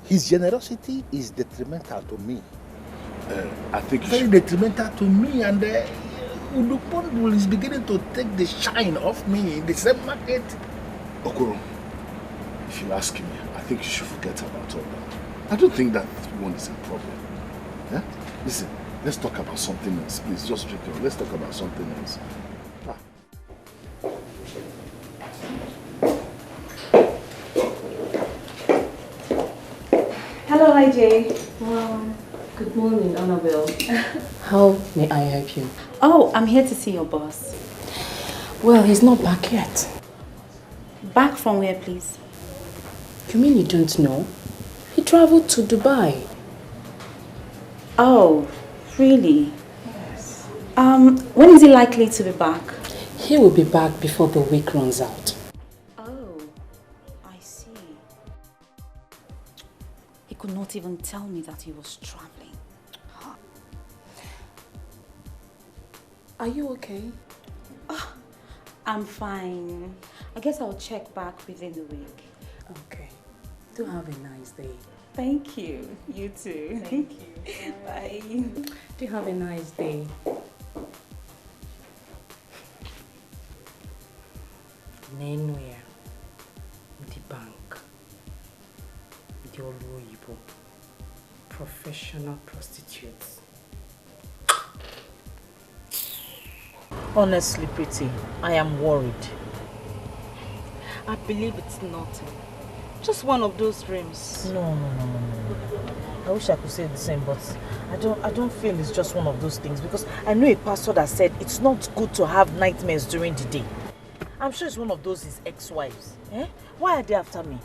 his generosity is detrimental to me. I think very detrimental to me, and Udubondu is beginning to take the shine off me in the same market. Okoro, if you ask me, I think you should forget about all that. I don't think that one is a problem. Yeah? Listen, let's talk about something else. Please, just drink it. Let's talk about something else. Hello, IJ. Good morning, Annabelle. How may I help you? Oh, I'm here to see your boss. Well, he's not back yet. Back from where, please? You mean you don't know? He traveled to Dubai. Oh, really? Yes. When is he likely to be back? He will be back before the week runs out. Oh, I see. He could not even tell me that he was traveling. Are you okay? Oh, I'm fine. I guess I'll check back within the week. Okay. Do have a nice day. Thank you. You too. Thank you. Bye. Do have a nice day. Nenwea, the bank, the Oluoyibo, professional prostitutes. Honestly, pretty, I am worried. I believe it's nothing. Just one of those dreams. No. I wish I could say the same, but I don't feel it's just one of those things, because I know a pastor that said it's not good to have nightmares during the day. I'm sure it's one of those his ex-wives. Eh? Why are they after me?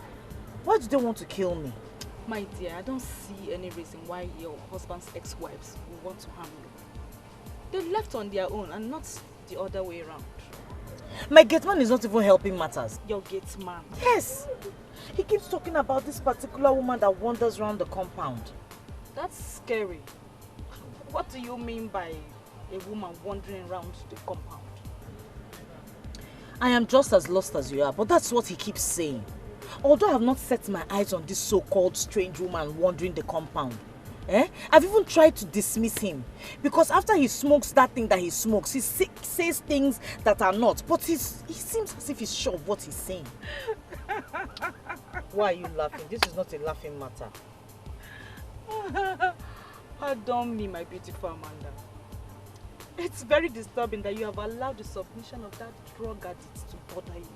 Why do they want to kill me? My dear, I don't see any reason why your husband's ex-wives will want to harm you. They left on their own and not the other way around. My gate man is not even helping matters. Your gate man? Yes! He keeps talking about this particular woman that wanders around the compound. That's scary. What do you mean by a woman wandering around the compound? I am just as lost as you are, but that's what he keeps saying. Although I have not set my eyes on this so-called strange woman wandering the compound, I've even tried to dismiss him. Because after he smokes that thing that he smokes, he says things that are not. But he seems as if he's sure of what he's saying. Why are you laughing? This is not a laughing matter. Pardon me, my beautiful Amanda. It's very disturbing that you have allowed the submission of that drug addict to bother you.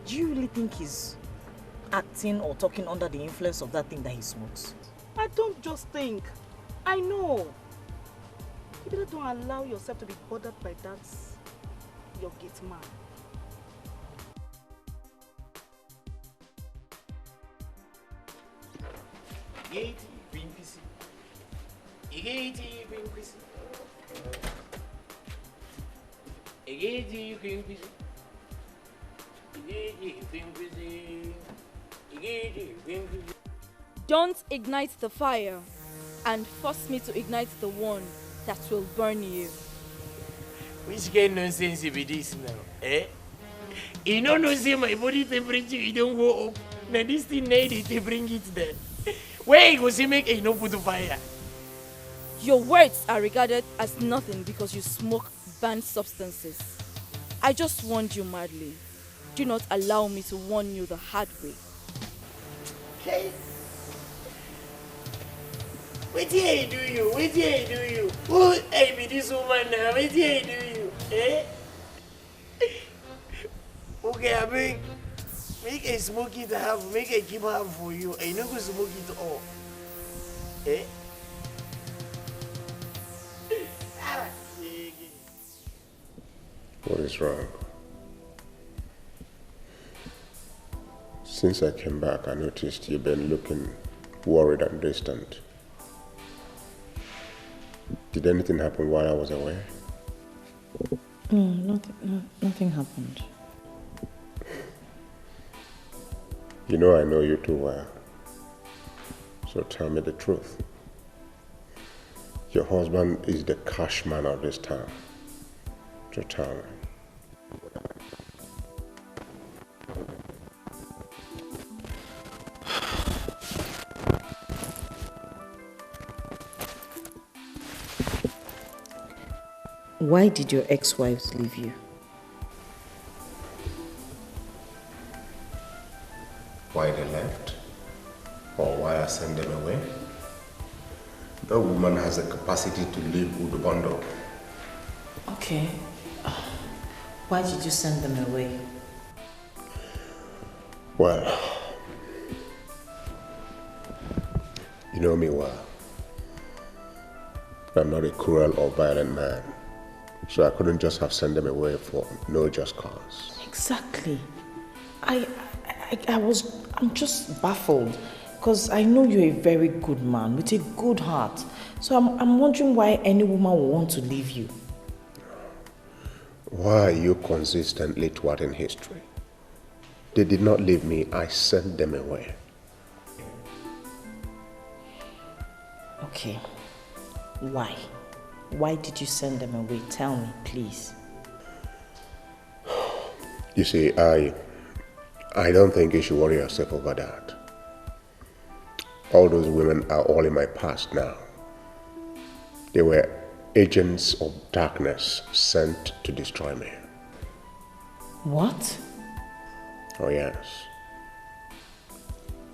Do you really think he's acting or talking under the influence of that thing that he smokes? I don't just think. I know. You better don't allow yourself to be bothered by that, your gate man. Don't ignite the fire and force me to ignite the one that will burn you. Which kind of nonsense be this now? Eh? You know, say my body temperature, you don't go up. Now this thing needed to bring it there. Where you go see make a no put to fire? Your words are regarded as nothing because you smoke banned substances. I just warned you madly. Do not allow me to warn you the hard way. Okay. Wait here, I do you? Wait here, I do you? Who I be this woman now? Wait here, I do you? Eh? Okay, I make a smoke it half, make a keep half for you. I no go smoke it all. Eh? What is wrong? Since I came back, I noticed you've been looking worried and distant. Did anything happen while I was away? Nothing happened. You know I know you too well. So tell me the truth. Your husband is the cash man of this town. So tell me. Why did your ex-wives leave you? Why they left? Or why I sent them away? No woman has the capacity to leave Udubondo. Okay. Why did you send them away? Well, you know me well. I'm not a cruel or violent man. So I couldn't just have sent them away for no just cause. Exactly. I'm just baffled because I know you're a very good man with a good heart. So I'm wondering why any woman would want to leave you. Why are you consistently thwarting history? They did not leave me, I sent them away. Okay. Why? Why did you send them away? Tell me, please. You see, I don't think you should worry yourself over that. All those women are all in my past now. They were agents of darkness sent to destroy me. What? Oh yes.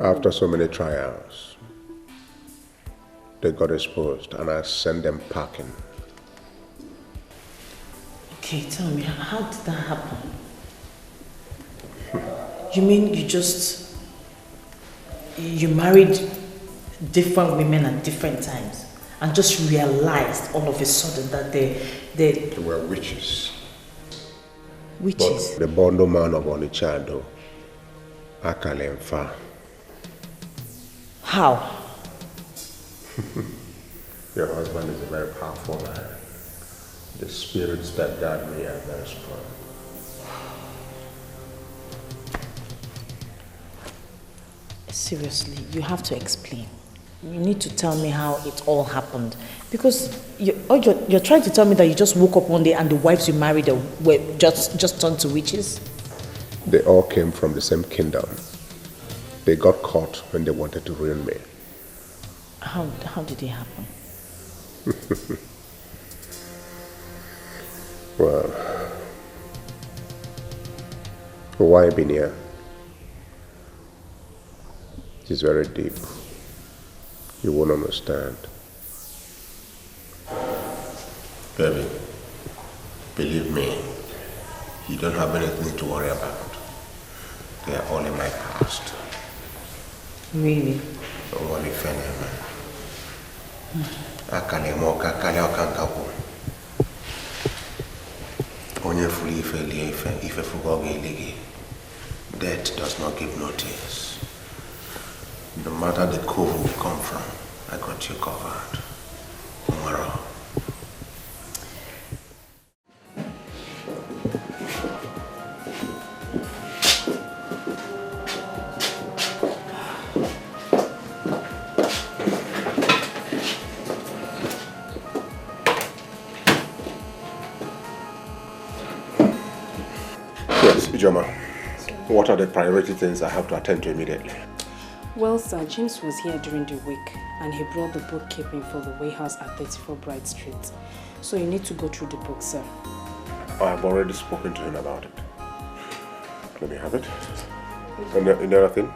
After so many trials, they got exposed and I sent them packing. Okay, tell me, how did that happen? You mean you married different women at different times and just realized all of a sudden that they were witches. Witches? But the Bondo man of Onichando, Akalemfa. How? Your husband is a very powerful man. The spirits that guard me are very strong. Seriously, you have to explain. You need to tell me how it all happened. Because you're trying to tell me that you just woke up one day and the wives you married were just turned to witches? They all came from the same kingdom. They got caught when they wanted to ruin me. How did it happen? Well, why been here? It's very deep. You won't understand. Baby, believe me, you don't have anything to worry about. They are all in my past. Really? Don't worry, Fenema. Akanemoka kaleokankapo. Onye fuli ife fugoge ligi. Death does not give notice. No matter the cove we come from, I got you covered. Tomorrow. Yes, Chioma. What are the priority things I have to attend to immediately? Well, sir, James was here during the week and he brought the bookkeeping for the warehouse at 34 Bright Street. So you need to go through the book, sir. I have already spoken to him about it. Let me have it. And the other thing?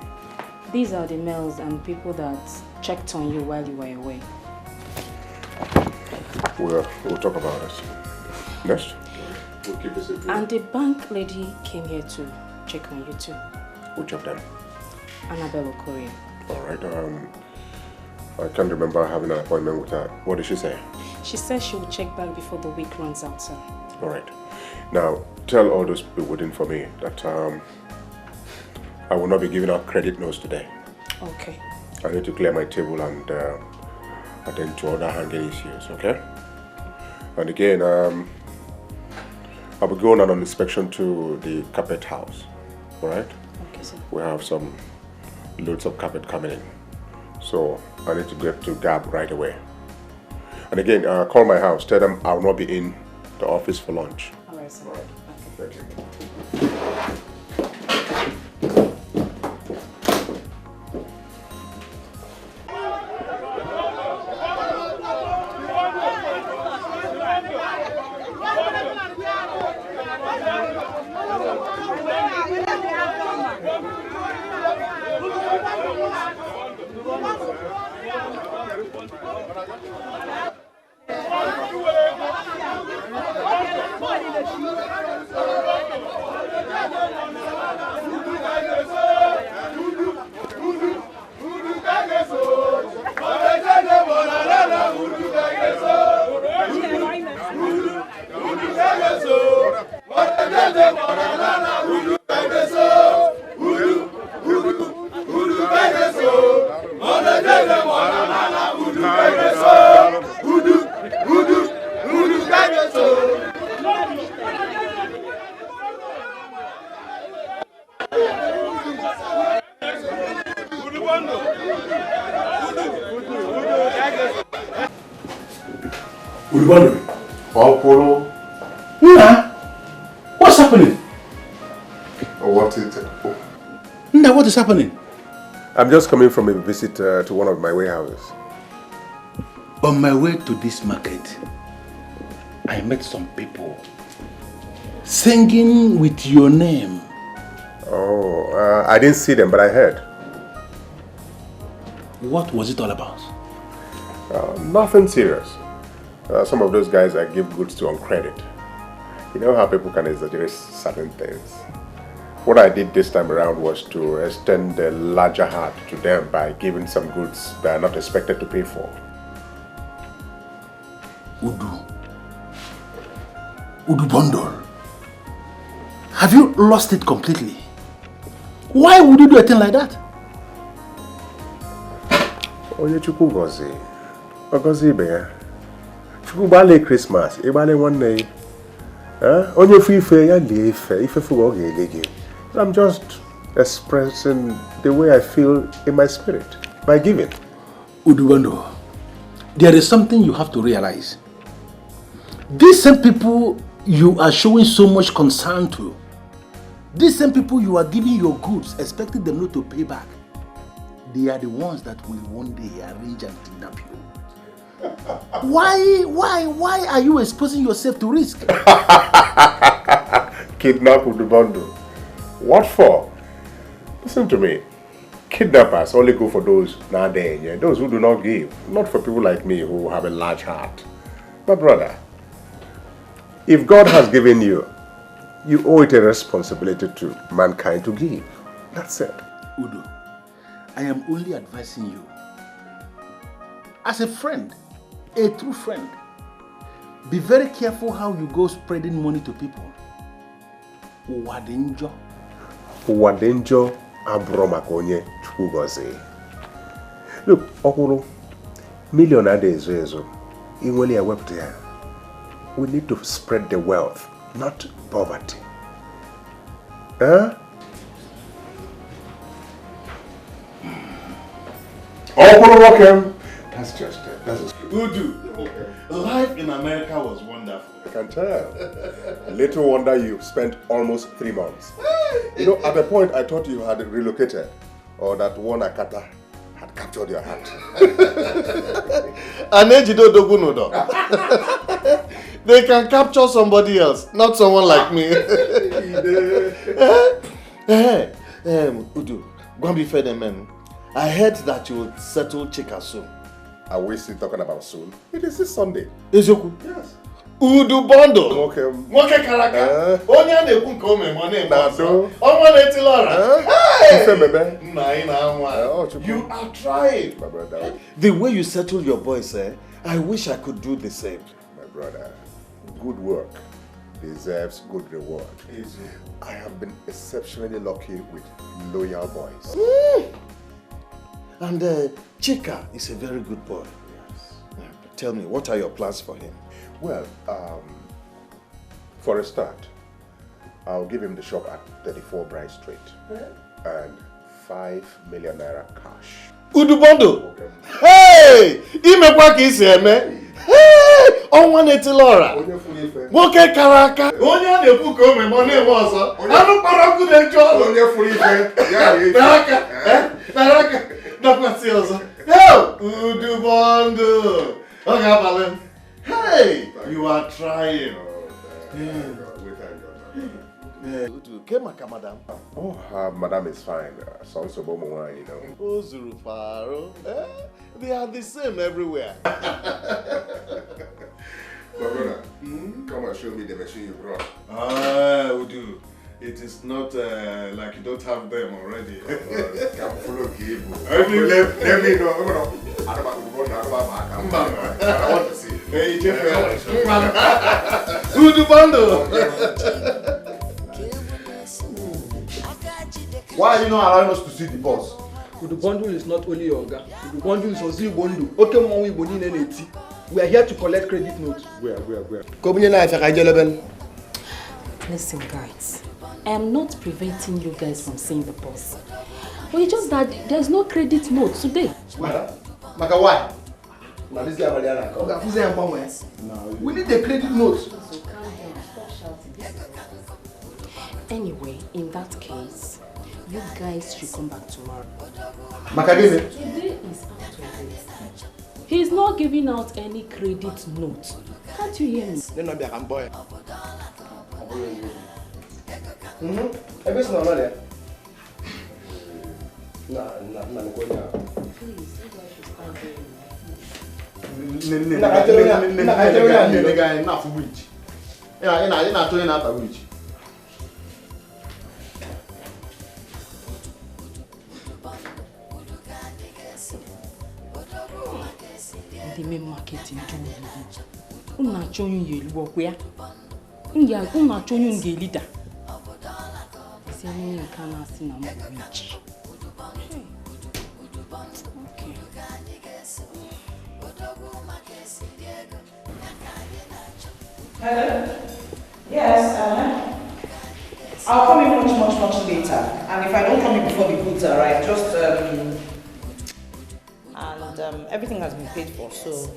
These are the mails and people that checked on you while you were away. We'll talk about it. Next? We'll keep this in view. And the bank lady came here to check on you too. Which of them? Annabelle Okorie. Alright, I can't remember having an appointment with her. What did she say? She says she will check back before the week runs out, sir. Alright. Now, tell all those people waiting for me that I will not be giving out credit notes today. Okay. I need to clear my table and attend to other hanging issues, okay? And again, I'll be going on an inspection to the carpet house, alright? Okay, sir. We have some loads of carpet coming in. So I need to get to Gab right away. And again, call my house. Tell them I will not be in the office for lunch. All right, sir. All right. Thank you. What's happening? What is it? Nda, what is happening? I'm just coming from a visit to one of my warehouses. On my way to this market, I met some people singing with your name. Oh, I didn't see them, but I heard. What was it all about? Nothing serious. Some of those guys, I give goods to on credit. You know how people can exaggerate certain things. What I did this time around was to extend a larger heart to them by giving some goods they are not expected to pay for. Udu bundle. Have you lost it completely? Why would you do a thing like that? Onye Chukwu gozi. Ogozi ibe ya. Chukwu gbale Christmas, ịgbale nwanne ya. Onye fu ife ya lie ife fu ọ ga-ele gị. I'm just expressing the way I feel in my spirit by giving. Udubondo, there is something you have to realize. These same people you are showing so much concern to, these same people you are giving your goods, expecting them not to pay back, they are the ones that will one day arrange and kidnap you. Why are you exposing yourself to risk? Kidnap Udubondo. What for? Listen to me. Kidnappers only go for those nowadays, those who do not give. Not for people like me who have a large heart. My brother, if God has given you, you owe it a responsibility to mankind to give. That's it. Udo, I am only advising you. As a friend, a true friend, be very careful how you go spreading money to people. Wadenjo. Wadenjo abromakonye chugoze. Look, okuru million a day ezo. Inweli awepte ya. We need to spread the wealth, not poverty. Huh? Okuru, that's just it. That's just it. Udu, life in America was wonderful. I can tell. Little wonder you spent almost 3 months. You know, at the point I thought you had relocated, or that one Akata had captured your heart. They can capture somebody else, not someone like me. Udu, go and be fed, man. I heard that you would settle Chika soon. Are we still talking about soon? It is this Sunday. Ezoku? Yes. Udu Bondo. Okay. Moke Karaka. Onya ne kunko me money. Nado. Omo ne tilora. Hey. You are trying. My brother. The way you settle your boys, I wish I could do the same. My brother, good work deserves good reward. I have been exceptionally lucky with loyal boys. And Chika is a very good boy. Yes. Tell me, what are your plans for him? Well, for a start, I'll give him the shop at 34 Bright Street and 5 million naira cash. Udubondo! Hey! Imekwa ka isi eme! Hey! Ọnwa na-etilora! Nwoke kara aka! Onye a na-ekwu ka o mee ma ọ na-eme ọzọ! Anụ kpara ọkụ na-eche ọrụ! Onye furu ife! Naraka! Nakwasị ọzọ! Hey! Udubondo! Ọ ga-abalị m! Hey! You are trying! Udu, Kemaka, madam? Oh, madam is fine. Sounds so bomb, you know. Oh, Zurufaro. They are the same everywhere. My brother, come and show me the machine you brought. Udu. It is not like you don't have them already. Come follow Gibu. Let me know. I want to see. Hey, Jeff. Udu Bando. Why are you not allowing us to see the boss? Udu Bundle is not only your guy. Udu Bundle is Ozi Bondo. Okay, Mwanwi Boni Neneti. We are here to collect credit notes. Where? Listen, guys. I am not preventing you guys from seeing the boss. But it's just that there's no credit note today. Maka why? Now this guy we need the credit note. Anyway, in that case, you guys should come back tomorrow. Makademe. Today is out of it. He's not giving out any credit note. Can't you hear me? Please, you guys should start doing The main marketing do una chonyu ye work where una chonyu nge leader. Say me can see na mo rich. Okay. Hello? Yes, I'll come in much later. And if I don't come in before the goods arrive, just everything has been paid for, so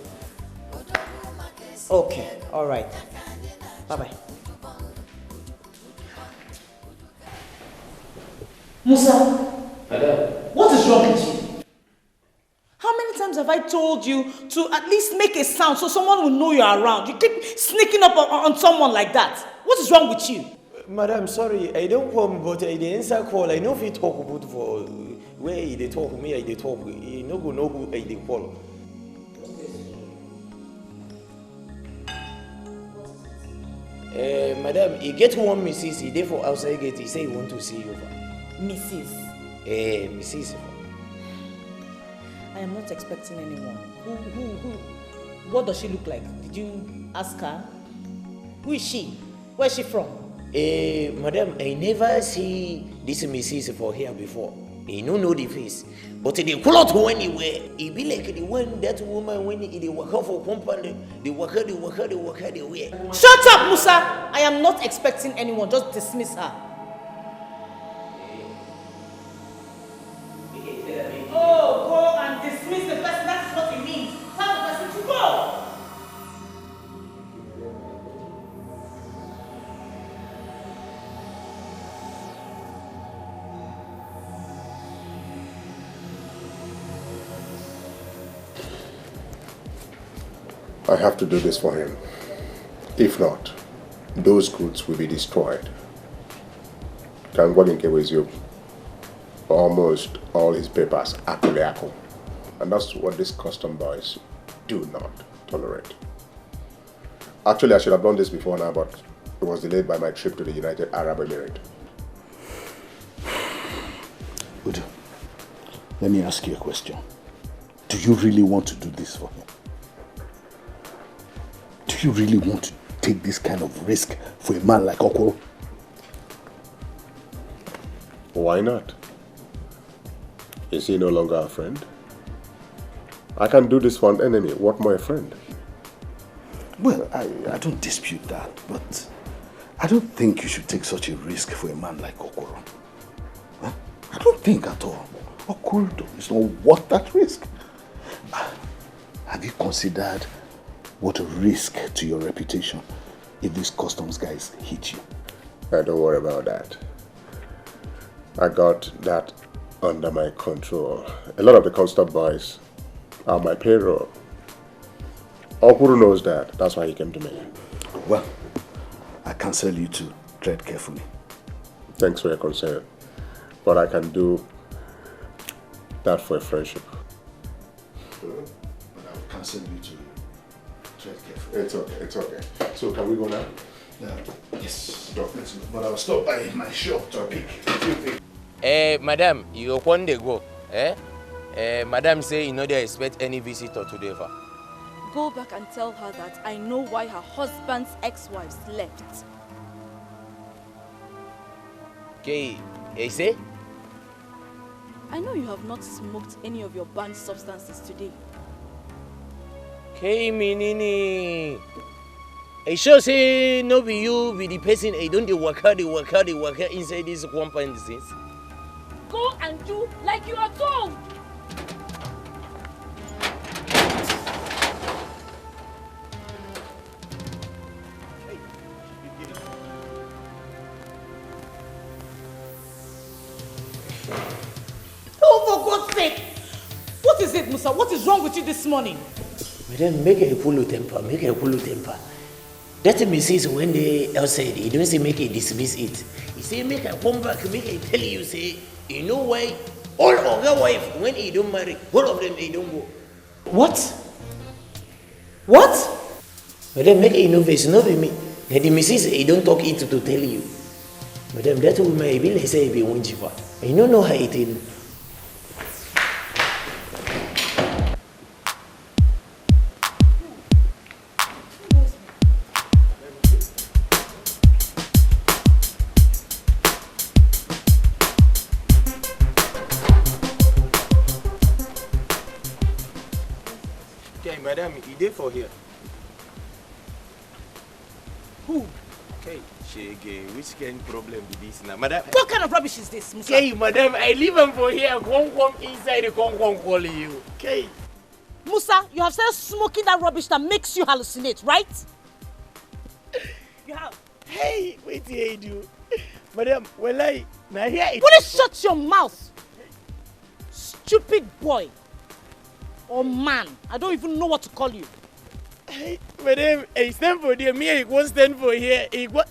okay, all right. Bye-bye. Musa, Madam. what is wrong with you? How many times have I told you to at least make a sound so someone will know you're around? You keep sneaking up on someone like that. What is wrong with you? Madam, sorry, I don't come, but I dey answer call. I know if you talk about for where they talk, me I dey talk. You no go know who I dey call. Madam, you get one Mrs. He dey for outside gate. He say he want to see you. Mrs. Mrs. I am not expecting anyone. Who? What does she look like? Did you ask her? Who is she? Where is she from? Madam, I never see this Mrs. for here before. He no know the face. But they call out anywhere. He be like the one that woman when he work for company, they work the way. Shut up, Musa! I am not expecting anyone. Just dismiss her. Oh, go and dismiss the person. That's what it means. Tell the person to go. I have to do this for him. If not, those goods will be destroyed. With almost all his papers are Obiago. And that's what these custom boys do not tolerate. Actually, I should have done this before now, but it was delayed by my trip to the United Arab Emirates. Udo, let me ask you a question. Do you really want to do this for him? Do you really want to take this kind of risk for a man like Okoro? Why not? Is he no longer a friend? I can do this for an enemy. What more a friend? Well, I don't dispute that, but I don't think you should take such a risk for a man like Okoro. Huh? I don't think at all. Okoro is not worth that risk. Have you considered what a risk to your reputation if these customs guys hit you? Don't worry about that. I got that under my control. A lot of the custom boys are on my payroll. Okuru knows that. That's why he came to me. Well, I counsel you to tread carefully. Thanks for your concern. But I can do that for a friendship. But I will counsel you to tread carefully. It's okay. So can we go now? Yes. But I'll stop by my shop to pick a few things. Madam, you want to go? Madam say you know they expect any visitor today. Go back and tell her that I know why her husband's ex-wives left. Okay, say? I know you have not smoked any of your banned substances today. Okay, Minini. I sure say no be you be the person I don't work inside this compound since. Go and do like you are told. Oh, for God's sake! What is it, Musa? What is wrong with you this morning? Madam, make a cool temper. That Mrs. when they outside, he don't say make it dismiss it. He say make a come back, make a tell you say, you know why? All of your wife when he don't marry, all of them they don't go. What? What? Madam, make you no face, no be me. Na the missus he don't talk it to tell you. Madam, that woman he be like say he be one jiva. You don't know how it is. Okay, madam, he dey for here. Who? Okay, Shege, which kind of problem be this now, madam? What kind of rubbish is this, Musa? Okay, madam, I leave him for here. Come inside the come call you. Okay. Musa, you have started smoking that rubbish that makes you hallucinate, right? You have. Hey, wait here you do. Madam, well I now here it. Will you shut your mouth? Stupid boy. Or man. I don't even know what to call you. Hey, madam, I stand for there. Me, I won't stand for here.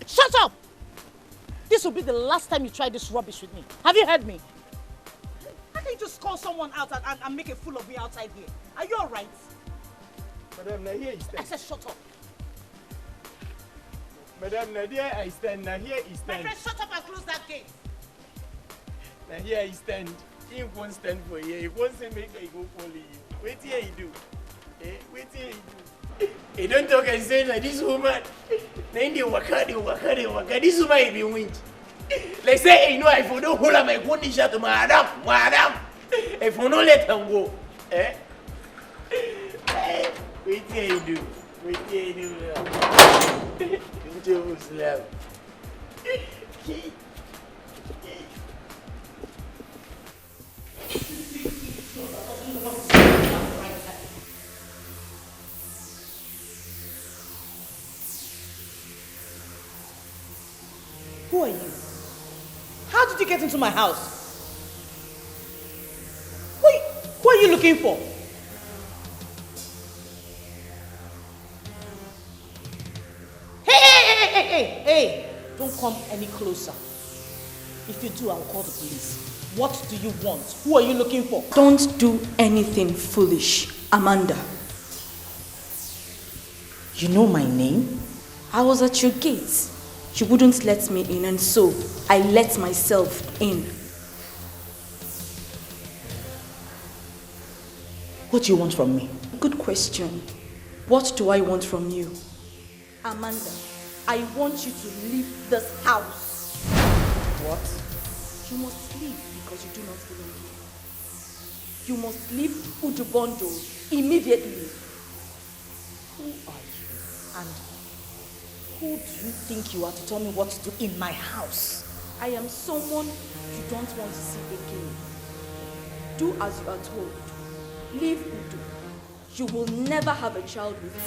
Shut up! This will be the last time you try this rubbish with me. Have you heard me? How can you just call someone out and make a fool of me outside here? Are you alright? Madam, now here you stand. I said shut up. Madam, now here I stand. Now here he stand. My friend, shut up and close that gate. Now here I stand. He won't stand for here. He won't say make I go follow you. Wait here you do. Wait here you do. He don't talk and say like this woman. Then they waka. This woman he be wind. Like say, hey, no, if you don't hold up my condition to madam. If you don't let him go. Wait here you do. Wait here you do. Don't you slap. Who are you? How did you get into my house? Who are you looking for? Hey! Don't come any closer. If you do, I'll call the police. What do you want? Who are you looking for? Don't do anything foolish, Amanda. You know my name? I was at your gate. You wouldn't let me in, and so I let myself in. What do you want from me? Good question. What do I want from you? Amanda, I want you to leave this house. What? You must leave because you do not belong here. You must leave Udubondo immediately. Who are you? And who do you think you are to tell me what to do in my house? I am someone you don't want to see again. Do as you are told. Leave Udu. You will never have a child with me.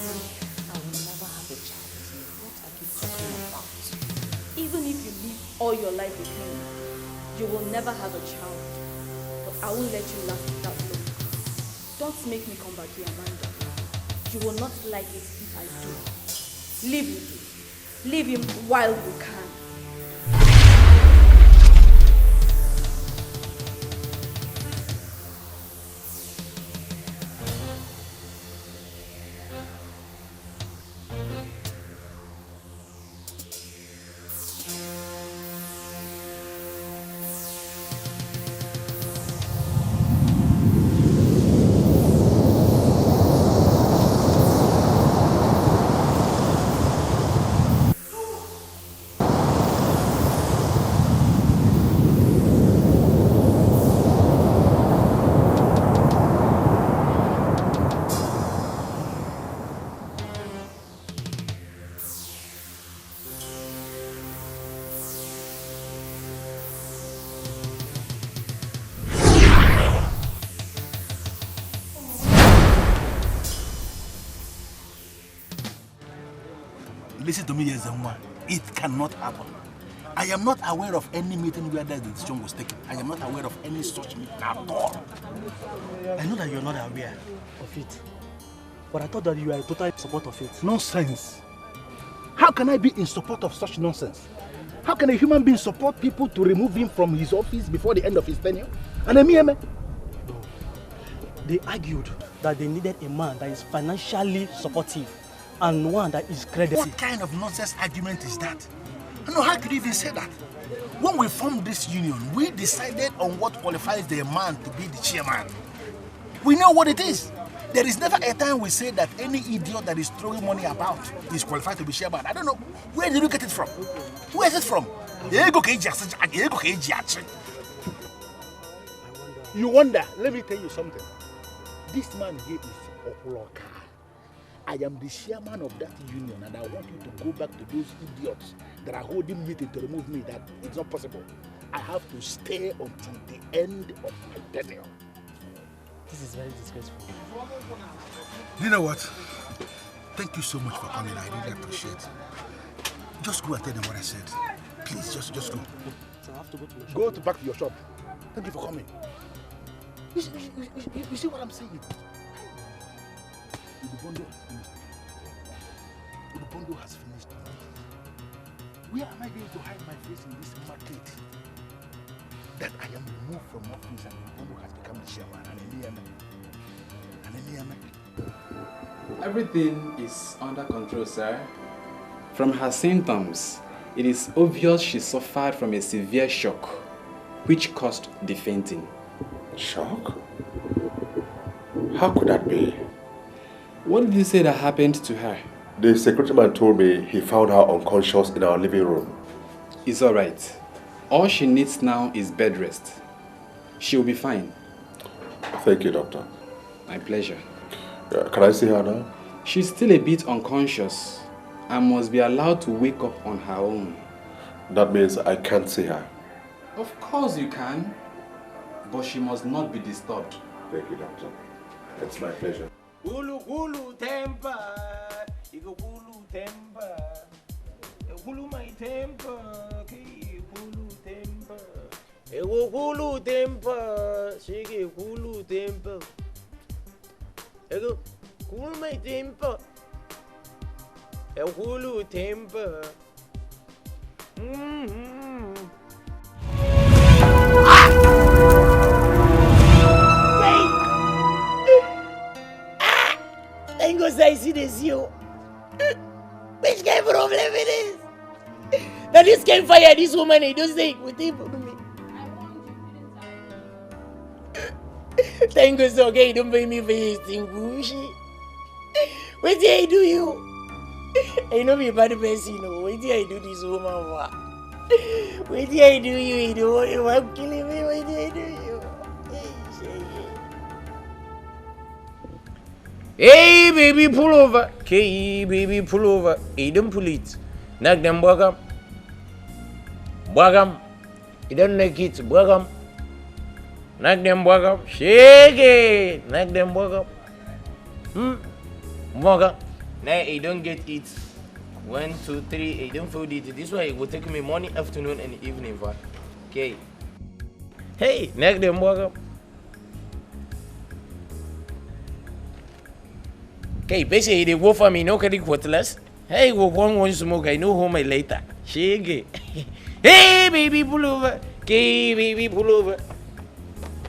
I will never have a child with you. What are you talking about? Even if you live all your life with him, you will never have a child. But I won't let you laugh that long. Don't make me come back here, Amanda. You will not like it if I do. Leave Udu. Leave him while you can. Listen to me, Yezenwa. It cannot happen. I am not aware of any meeting where that decision was taken. I am not aware of any such meeting at all. I know that you are not aware of it, but I thought that you are in total support of it. Nonsense. How can I be in support of such nonsense? How can a human being support people to remove him from his office before the end of his tenure? And a mere man? They argued that they needed a man that is financially supportive and one that is credible. What kind of nonsense argument is that? No, how could you even say that? When we formed this union, we decided on what qualifies the man to be the chairman. We know what it is. There is never a time we say that any idiot that is throwing money about is qualified to be chairman. I don't know. Where did you get it from? Where is it from? You wonder. Let me tell you something. This man here is Okloka. I am the chairman of that union, and I want you to go back to those idiots that are holding meeting to remove me. That it's not possible. I have to stay until the end of my tenure. This is very disgraceful. You know what? Thank you so much for coming. I really appreciate it. Just go and tell them what I said. Please, just go. So I have to go to your shop. Go back to your shop. Thank you for coming. You see what I'm saying? Udubondo has finished. Where am I going to hide my face in this market? That I am removed from office and Udubondo has become the chairman and Everything is under control, sir. From her symptoms, it is obvious she suffered from a severe shock, which caused the fainting. Shock? How could that be? What did you say that happened to her? The security man told me he found her unconscious in our living room. It's all right. All she needs now is bed rest. She'll be fine. Thank you, doctor. My pleasure. Can I see her now? She's still a bit unconscious and must be allowed to wake up on her own. That means I can't see her. Of course you can, but she must not be disturbed. Thank you, doctor. It's my pleasure. Hulu temper, you hulu temper, hulu my temper, hulu temper, hulu temper, shake hulu temper, hulu my temper, hulu temper. Thank God I see this you. Which kind of problem it is? Now this can fire this woman, I don't say with him for me. Thank God so okay, don't pay me for this thing, Gucci. What did I do you? I know me a bad person, you know. What did I do this woman for? What did I do you? You want to kill me? What did I do you? Hey baby, pull over. Okay, baby, pull over. Hey, don't pull it. Knock them, Bwagam. Bwagam. You don't like it, Bwagam. Knock them, Bwagam. Shake it. Knock them, Bwagam. Bwagam. Now, you don't get it. 1, 2, 3. You don't fold it. This way, it will take me morning, afternoon, and evening. Okay. Hey, knock them, Bwagam. Okay, basically they go for me, no credit quarterless. Hey, we one smoke, I know home later. Shake. Hey, baby, pull over. Okay, baby, pull over.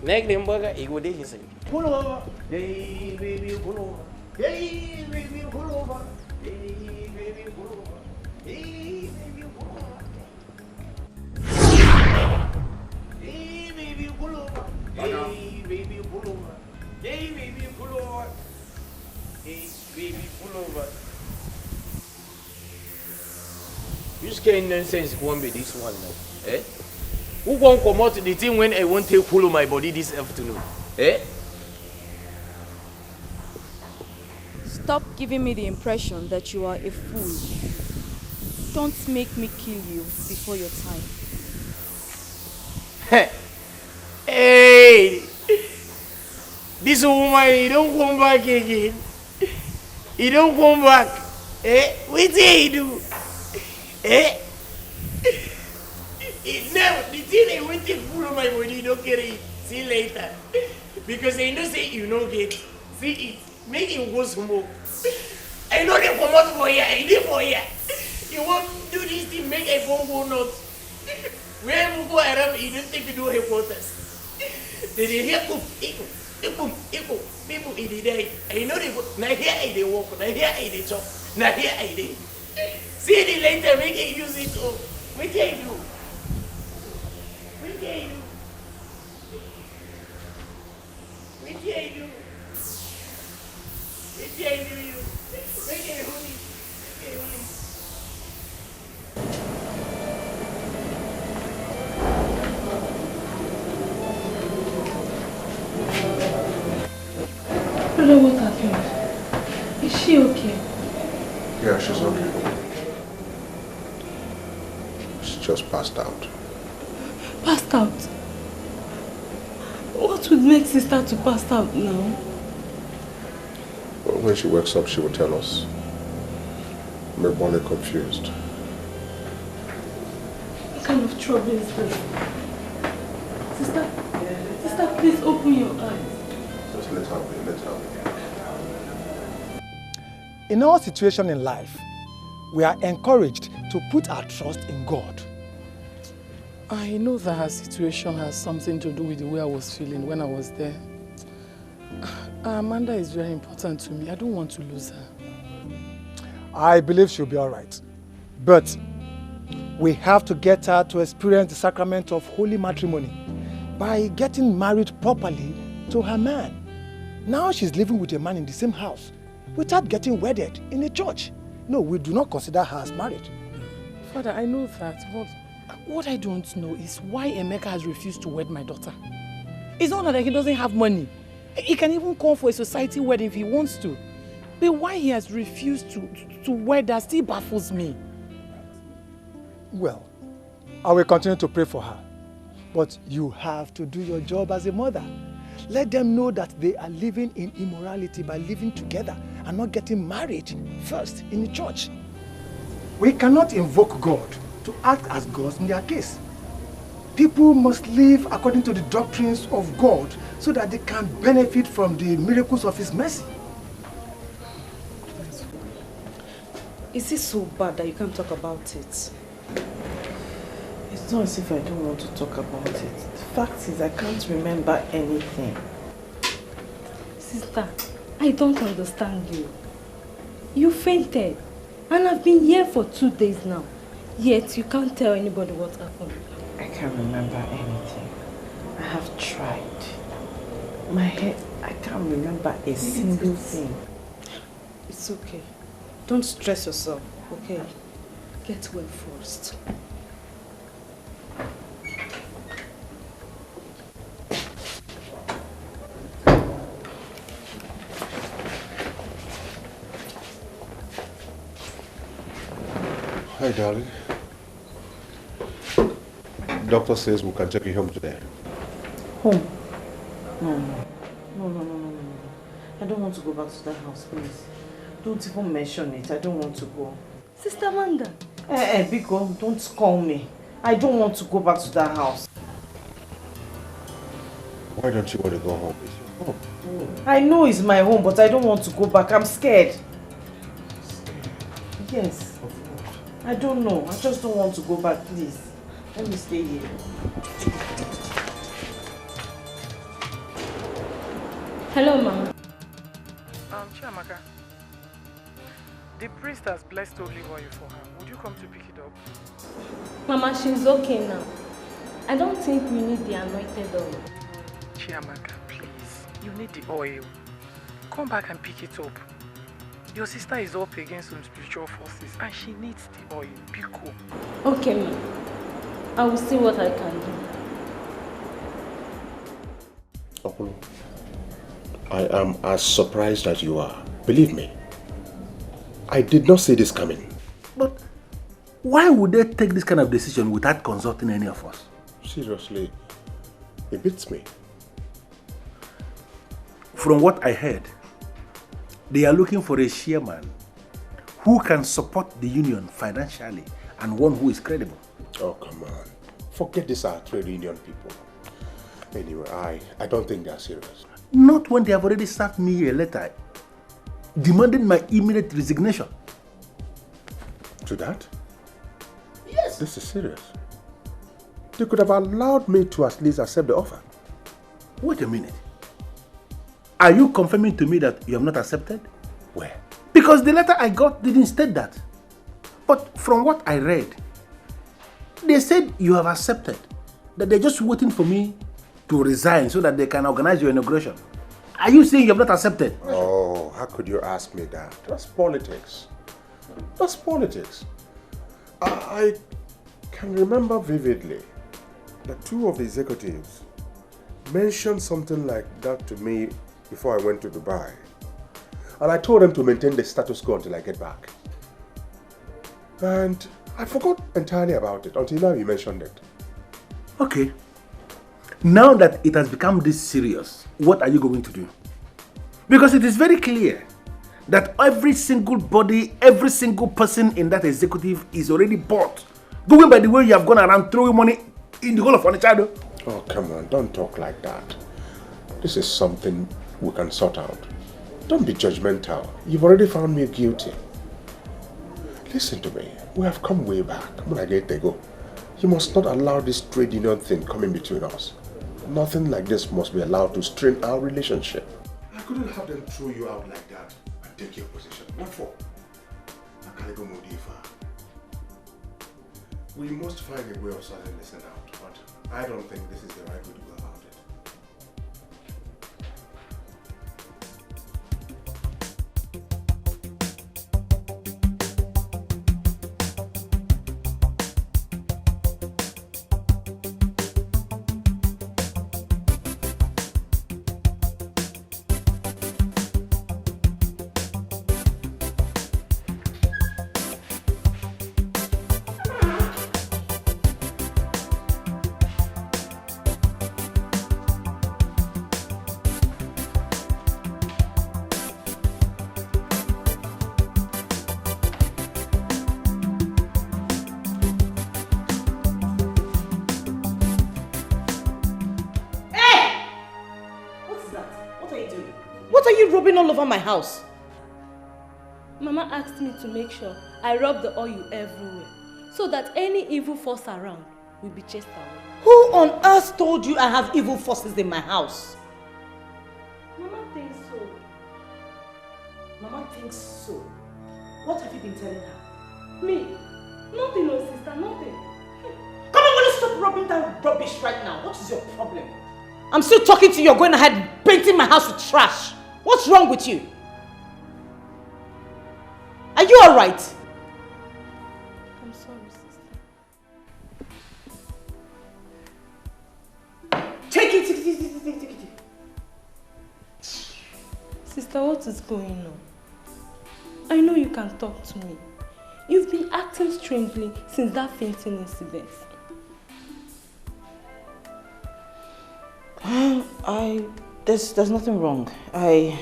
Neck them burger, he go there, he say, pull over. Hey, baby, pull over. Hey, baby, pull over. Hey, baby, pull over. Hey, baby, pull over. Hey, baby, pull over. Hey, baby, pull over. Hey, baby, pull over. Hey, baby, pull over. Which kind of nonsense won't be this one now? Eh? Who won't come out to the thing when I won't take hold of my body this afternoon? Eh? Stop giving me the impression that you are a fool. Don't make me kill you before your time. Hey! This woman, he don't come back again. He don't come back. Eh? What did he do? Eh? Now, the thing I want to pull on my body, you don't get it. See later. Because I know say you don't get it. See it. Make it go smoke. I know they come out for you. I did for you. You want to do this thing, make a phone go nuts. Where you go around, you don't think you do headquarters. They have to pick. People in the day, and you know they go, now here they walk, now here they talk, now here they. See the later, make it use it, oh, what can you do? What can you do? What can you do? What can you do? What can you do? Brother, what happened? Is she okay? Yeah, she's okay. She just passed out. Passed out? What would make sister to pass out now? Well, when she wakes up, she will tell us. I'm only confused. What kind of trouble is this? Sister, please open your eyes. Just let her be, let her be. In our situation in life, we are encouraged to put our trust in God. I know that her situation has something to do with the way I was feeling when I was there. Amanda is very important to me. I don't want to lose her. I believe she'll be all right. But we have to get her to experience the sacrament of holy matrimony by getting married properly to her man. Now she's living with a man in the same house without getting wedded in a church. No, we do not consider her as married. Father, I know that, but what I don't know is why Emeka has refused to wed my daughter. It's not that he doesn't have money. He can even come for a society wedding if he wants to. But why he has refused to wed her still baffles me. Well, I will continue to pray for her. But you have to do your job as a mother. Let them know that they are living in immorality by living together and not getting married first in the church. We cannot invoke God to act as gods in their case. People must live according to the doctrines of God so that they can benefit from the miracles of His mercy. Is it so bad that you can't talk about it? It's not as if I don't want to talk about it. The fact is I can't remember anything. Sister, I don't understand you. You fainted. And I've been here for 2 days now. Yet you can't tell anybody what happened. I can't remember anything. I have tried. My head, I can't remember a single thing. It's okay. Don't stress yourself, okay? Get well first. Hi, darling. Doctor says we can take you home today. Home? No. I don't want to go back to that house, please. Don't even mention it. I don't want to go. Sister Amanda. Biko, don't call me. I don't want to go back to that house. Why don't you want to go home? It's your home. I know it's my home, but I don't want to go back. I'm scared. Yes. I don't know. I just don't want to go back, please. Let me stay here. Hello, Mama. Chiamaka, the priest has blessed olive oil for her. Would you come to pick it up? Mama, she's okay now. I don't think we need the anointed oil. Chiamaka, please. You need the oil. Come back and pick it up. Your sister is up against some spiritual forces and she needs the oil. Be cool. Okay, Ma. I will see what I can do. Okulu, I am as surprised as you are. Believe me. I did not see this coming. But why would they take this kind of decision without consulting any of us? Seriously, it beats me. From what I heard, they are looking for a chairman who can support the union financially and one who is credible. Oh, come on. Forget this our trade union people. Anyway, I don't think they are serious. Not when they have already sent me a letter demanding my immediate resignation. To that? Yes. This is serious. They could have allowed me to at least accept the offer. Wait a minute. Are you confirming to me that you have not accepted? Where? Because the letter I got didn't state that. But from what I read, they said you have accepted. That they're just waiting for me to resign so that they can organize your inauguration. Are you saying you have not accepted? Oh, how could you ask me that? That's politics. That's politics. I can remember vividly that two of the executives mentioned something like that to me before I went to Dubai. And I told them to maintain the status quo until I get back. And I forgot entirely about it until now you mentioned it. Okay. Now that it has become this serious, what are you going to do? Because it is very clear that every single body, every single person in that executive is already bought. Going by the way you have gone around throwing money in the hole of Onitsha. Oh, come on, don't talk like that. This is something we can sort out. Don't be judgmental. You've already found me guilty. Listen to me. We have come way back. You must not allow this trade union thing coming between us. Nothing like this must be allowed to strain our relationship. I couldn't have them throw you out like that and take your position. What for? We must find a way of sorting this out, but I don't think this is the right way to go about it. All over my house. Mama asked me to make sure I rub the oil everywhere so that any evil force around will be chased away. Who on earth told you I have evil forces in my house? Mama thinks so. Mama thinks so. What have you been telling her? Me? Nothing, no sister, nothing. Come on, will you stop rubbing that rubbish right now? What is your problem? I'm still talking to you, you're going ahead painting my house with trash. What's wrong with you? Are you alright? I'm sorry, sister. Take it. Sister, what is going on? I know you can talk to me. You've been acting strangely since that fainting incident. There's nothing wrong. I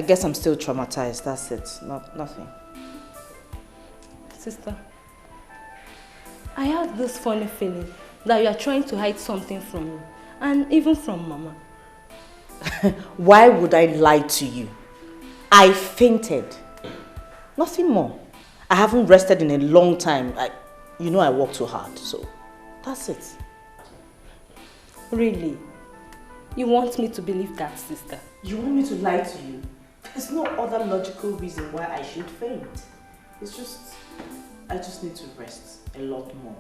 guess I'm still traumatized. That's it. Nothing. Sister, I have this funny feeling that you are trying to hide something from me, and even from Mama. Why would I lie to you? I fainted. Nothing more. I haven't rested in a long time. I work too hard, so that's it. Really? You want me to believe that, sister? You want me to lie to you? There's no other logical reason why I should faint. It's just, I just need to rest a lot more.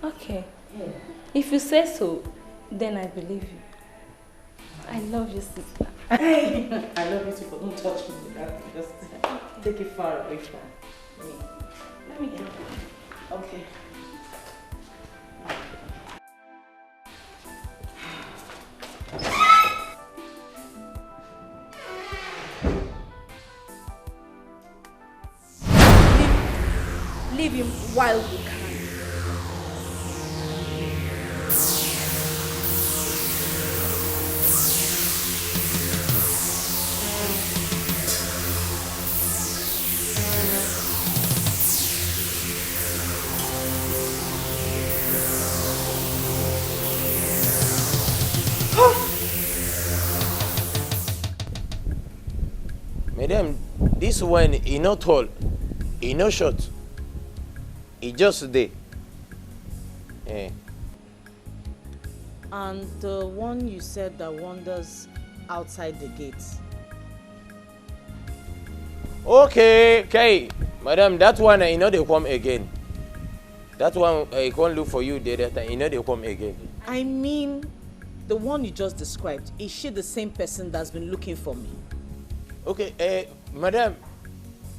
Okay. Yeah. If you say so, then I believe you. I love you, sister. Hey, I love you too, but don't touch me with that. Just take it far away from me. Let me help you. Okay. Leave him while we can. Madam, this one is not tall, it's not short. It's just there. And the one you said that wanders outside the gates. Okay. Madam, that one, you know they come again. That one, I can't look for you the other time. You know they come again. I mean, the one you just described. Is she the same person that's been looking for me? Okay, madam,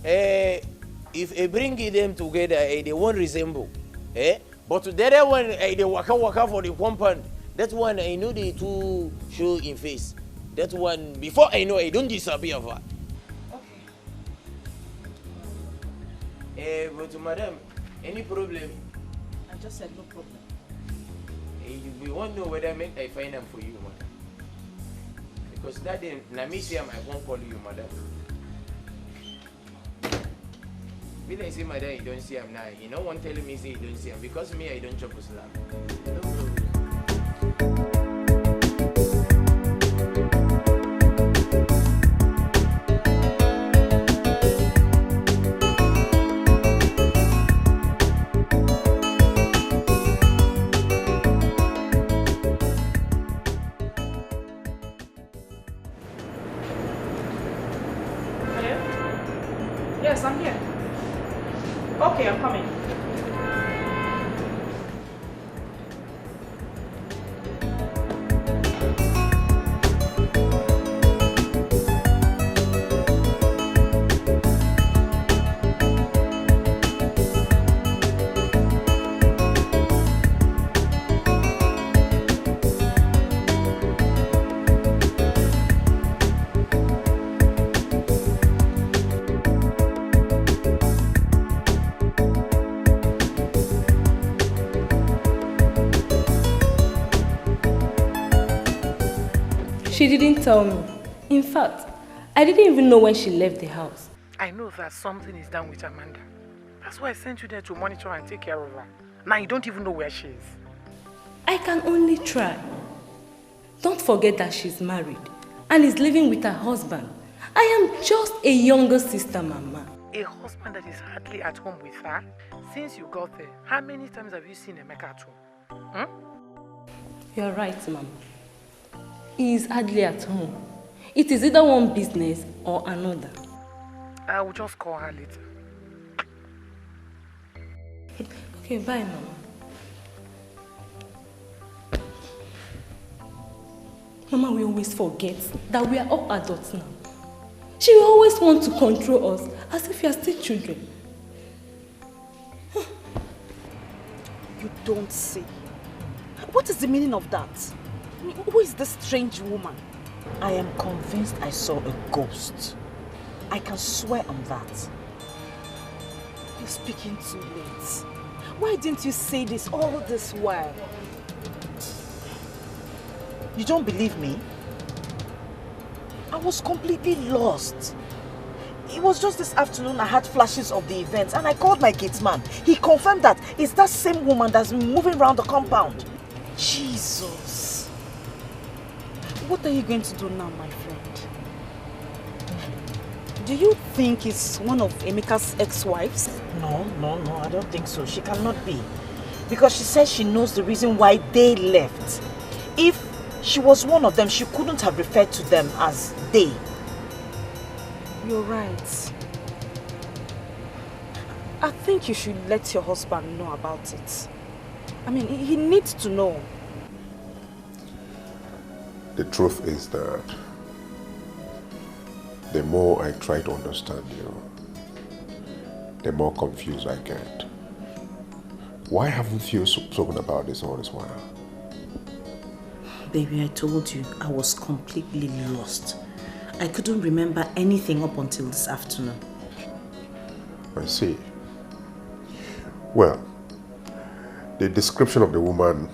if I bring them together, they won't resemble. But the other one, they waka for the compound. That one, I know they two show in face. That one, before I know, I don't disappear. Okay. But madam, any problem? I just said no problem. We won't know whether I find them for you, madam. Because that day, Namisiam, I won't call you, madam. When I say, madam, you don't see him now. You know, one telling me say you don't see him. Because me, I don't chop a slap. No problem. Yes, I'm here. Okay, I'm coming. She didn't tell me. In fact, I didn't even know when she left the house. I know that something is done with Amanda. That's why I sent you there to monitor and take care of her. Now you don't even know where she is. I can only try. Don't forget that she's married and is living with her husband. I am just a younger sister, Mama. A husband that is hardly at home with her? Since you got there, how many times have you seen Emeka at home? You're right, Mama. He is hardly at home. It is either one business or another. I will just call her later. Okay, bye, Mama. Mama, we always forget that we are all adults now. She will always want to control us as if we are still children. You don't say. What is the meaning of that? Who is this strange woman? I am convinced I saw a ghost. I can swear on that. You're speaking too late. Why didn't you say this all this while? You don't believe me? I was completely lost. It was just this afternoon I had flashes of the events and I called my gate man. He confirmed that it's that same woman that's been moving around the compound. Jesus. What are you going to do now, my friend? Do you think it's one of Emeka's ex-wives? No, I don't think so. She cannot be. Because she says she knows the reason why they left. If she was one of them, she couldn't have referred to them as they. You're right. I think you should let your husband know about it. I mean, he needs to know. The truth is that the more I try to understand you, the more confused I get. Why haven't you spoken about this all this while? Baby, I told you, I was completely lost. I couldn't remember anything up until this afternoon. I see. Well, the description of the woman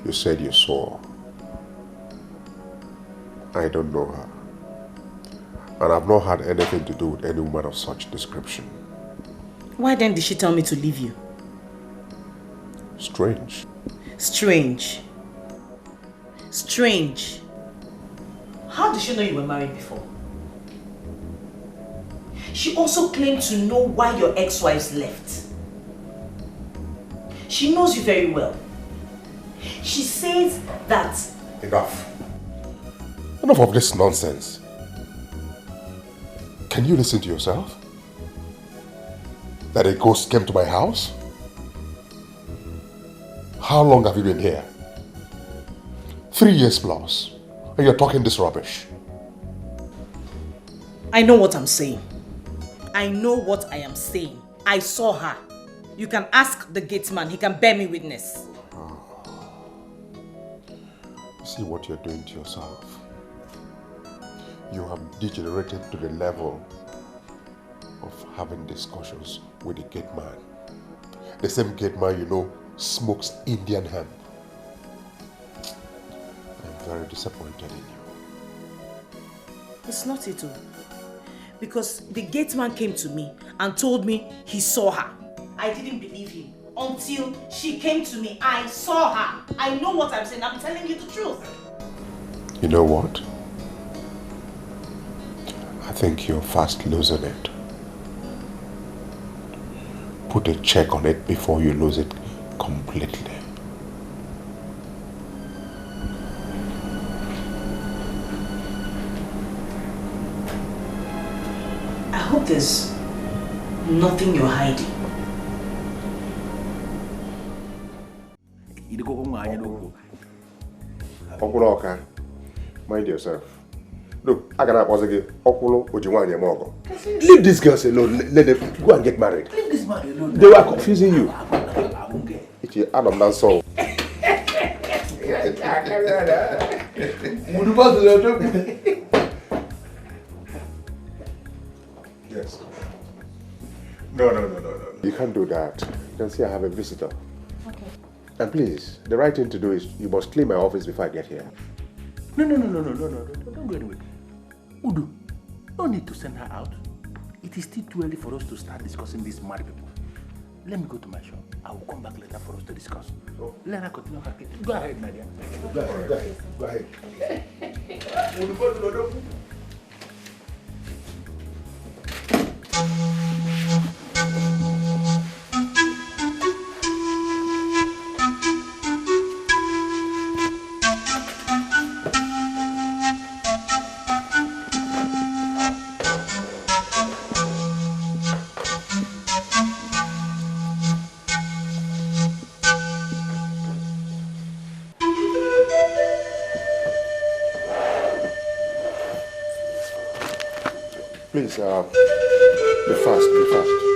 you said you saw, I don't know her. And I've not had anything to do with any woman of such description. Why then did she tell me to leave you? Strange. Strange. Strange. How did she know you were married before? She also claimed to know why your ex-wives left. She knows you very well. She says that... Enough. Enough of this nonsense. Can you listen to yourself? That a ghost came to my house? How long have you been here? 3 years plus. And you're talking this rubbish. I know what I'm saying. I know what I am saying. I saw her. You can ask the gate man. He can bear me witness. See what you're doing to yourself. You have degenerated to the level of having discussions with the gate man. The same gate man you know smokes Indian hemp. I'm very disappointed in you. It's not it all. Because the gate man came to me and told me he saw her. I didn't believe him until she came to me. I saw her. I know what I'm saying. I'm telling you the truth. You know what? I think you're fast losing it. Put a check on it before you lose it completely. I hope there's nothing you're hiding. Okuloka, mind yourself. Look, I gotta pause again. Okulo Ojiwanya Mogo. Leave these girls alone. Let them go and get married. Leave this man alone. They were confusing you. It's Adam Danso. Yes. No. You can't do that. You can see I have a visitor. Okay. And please, the right thing to do is you must clean my office before I get here. No. Don't go anywhere. Udu, no need to send her out. It is still too early for us to start discussing these mad people. Let me go to my shop. I will come back later for us to discuss. So, let her continue her case. Go ahead, Nadia. Go ahead. Please, be fast.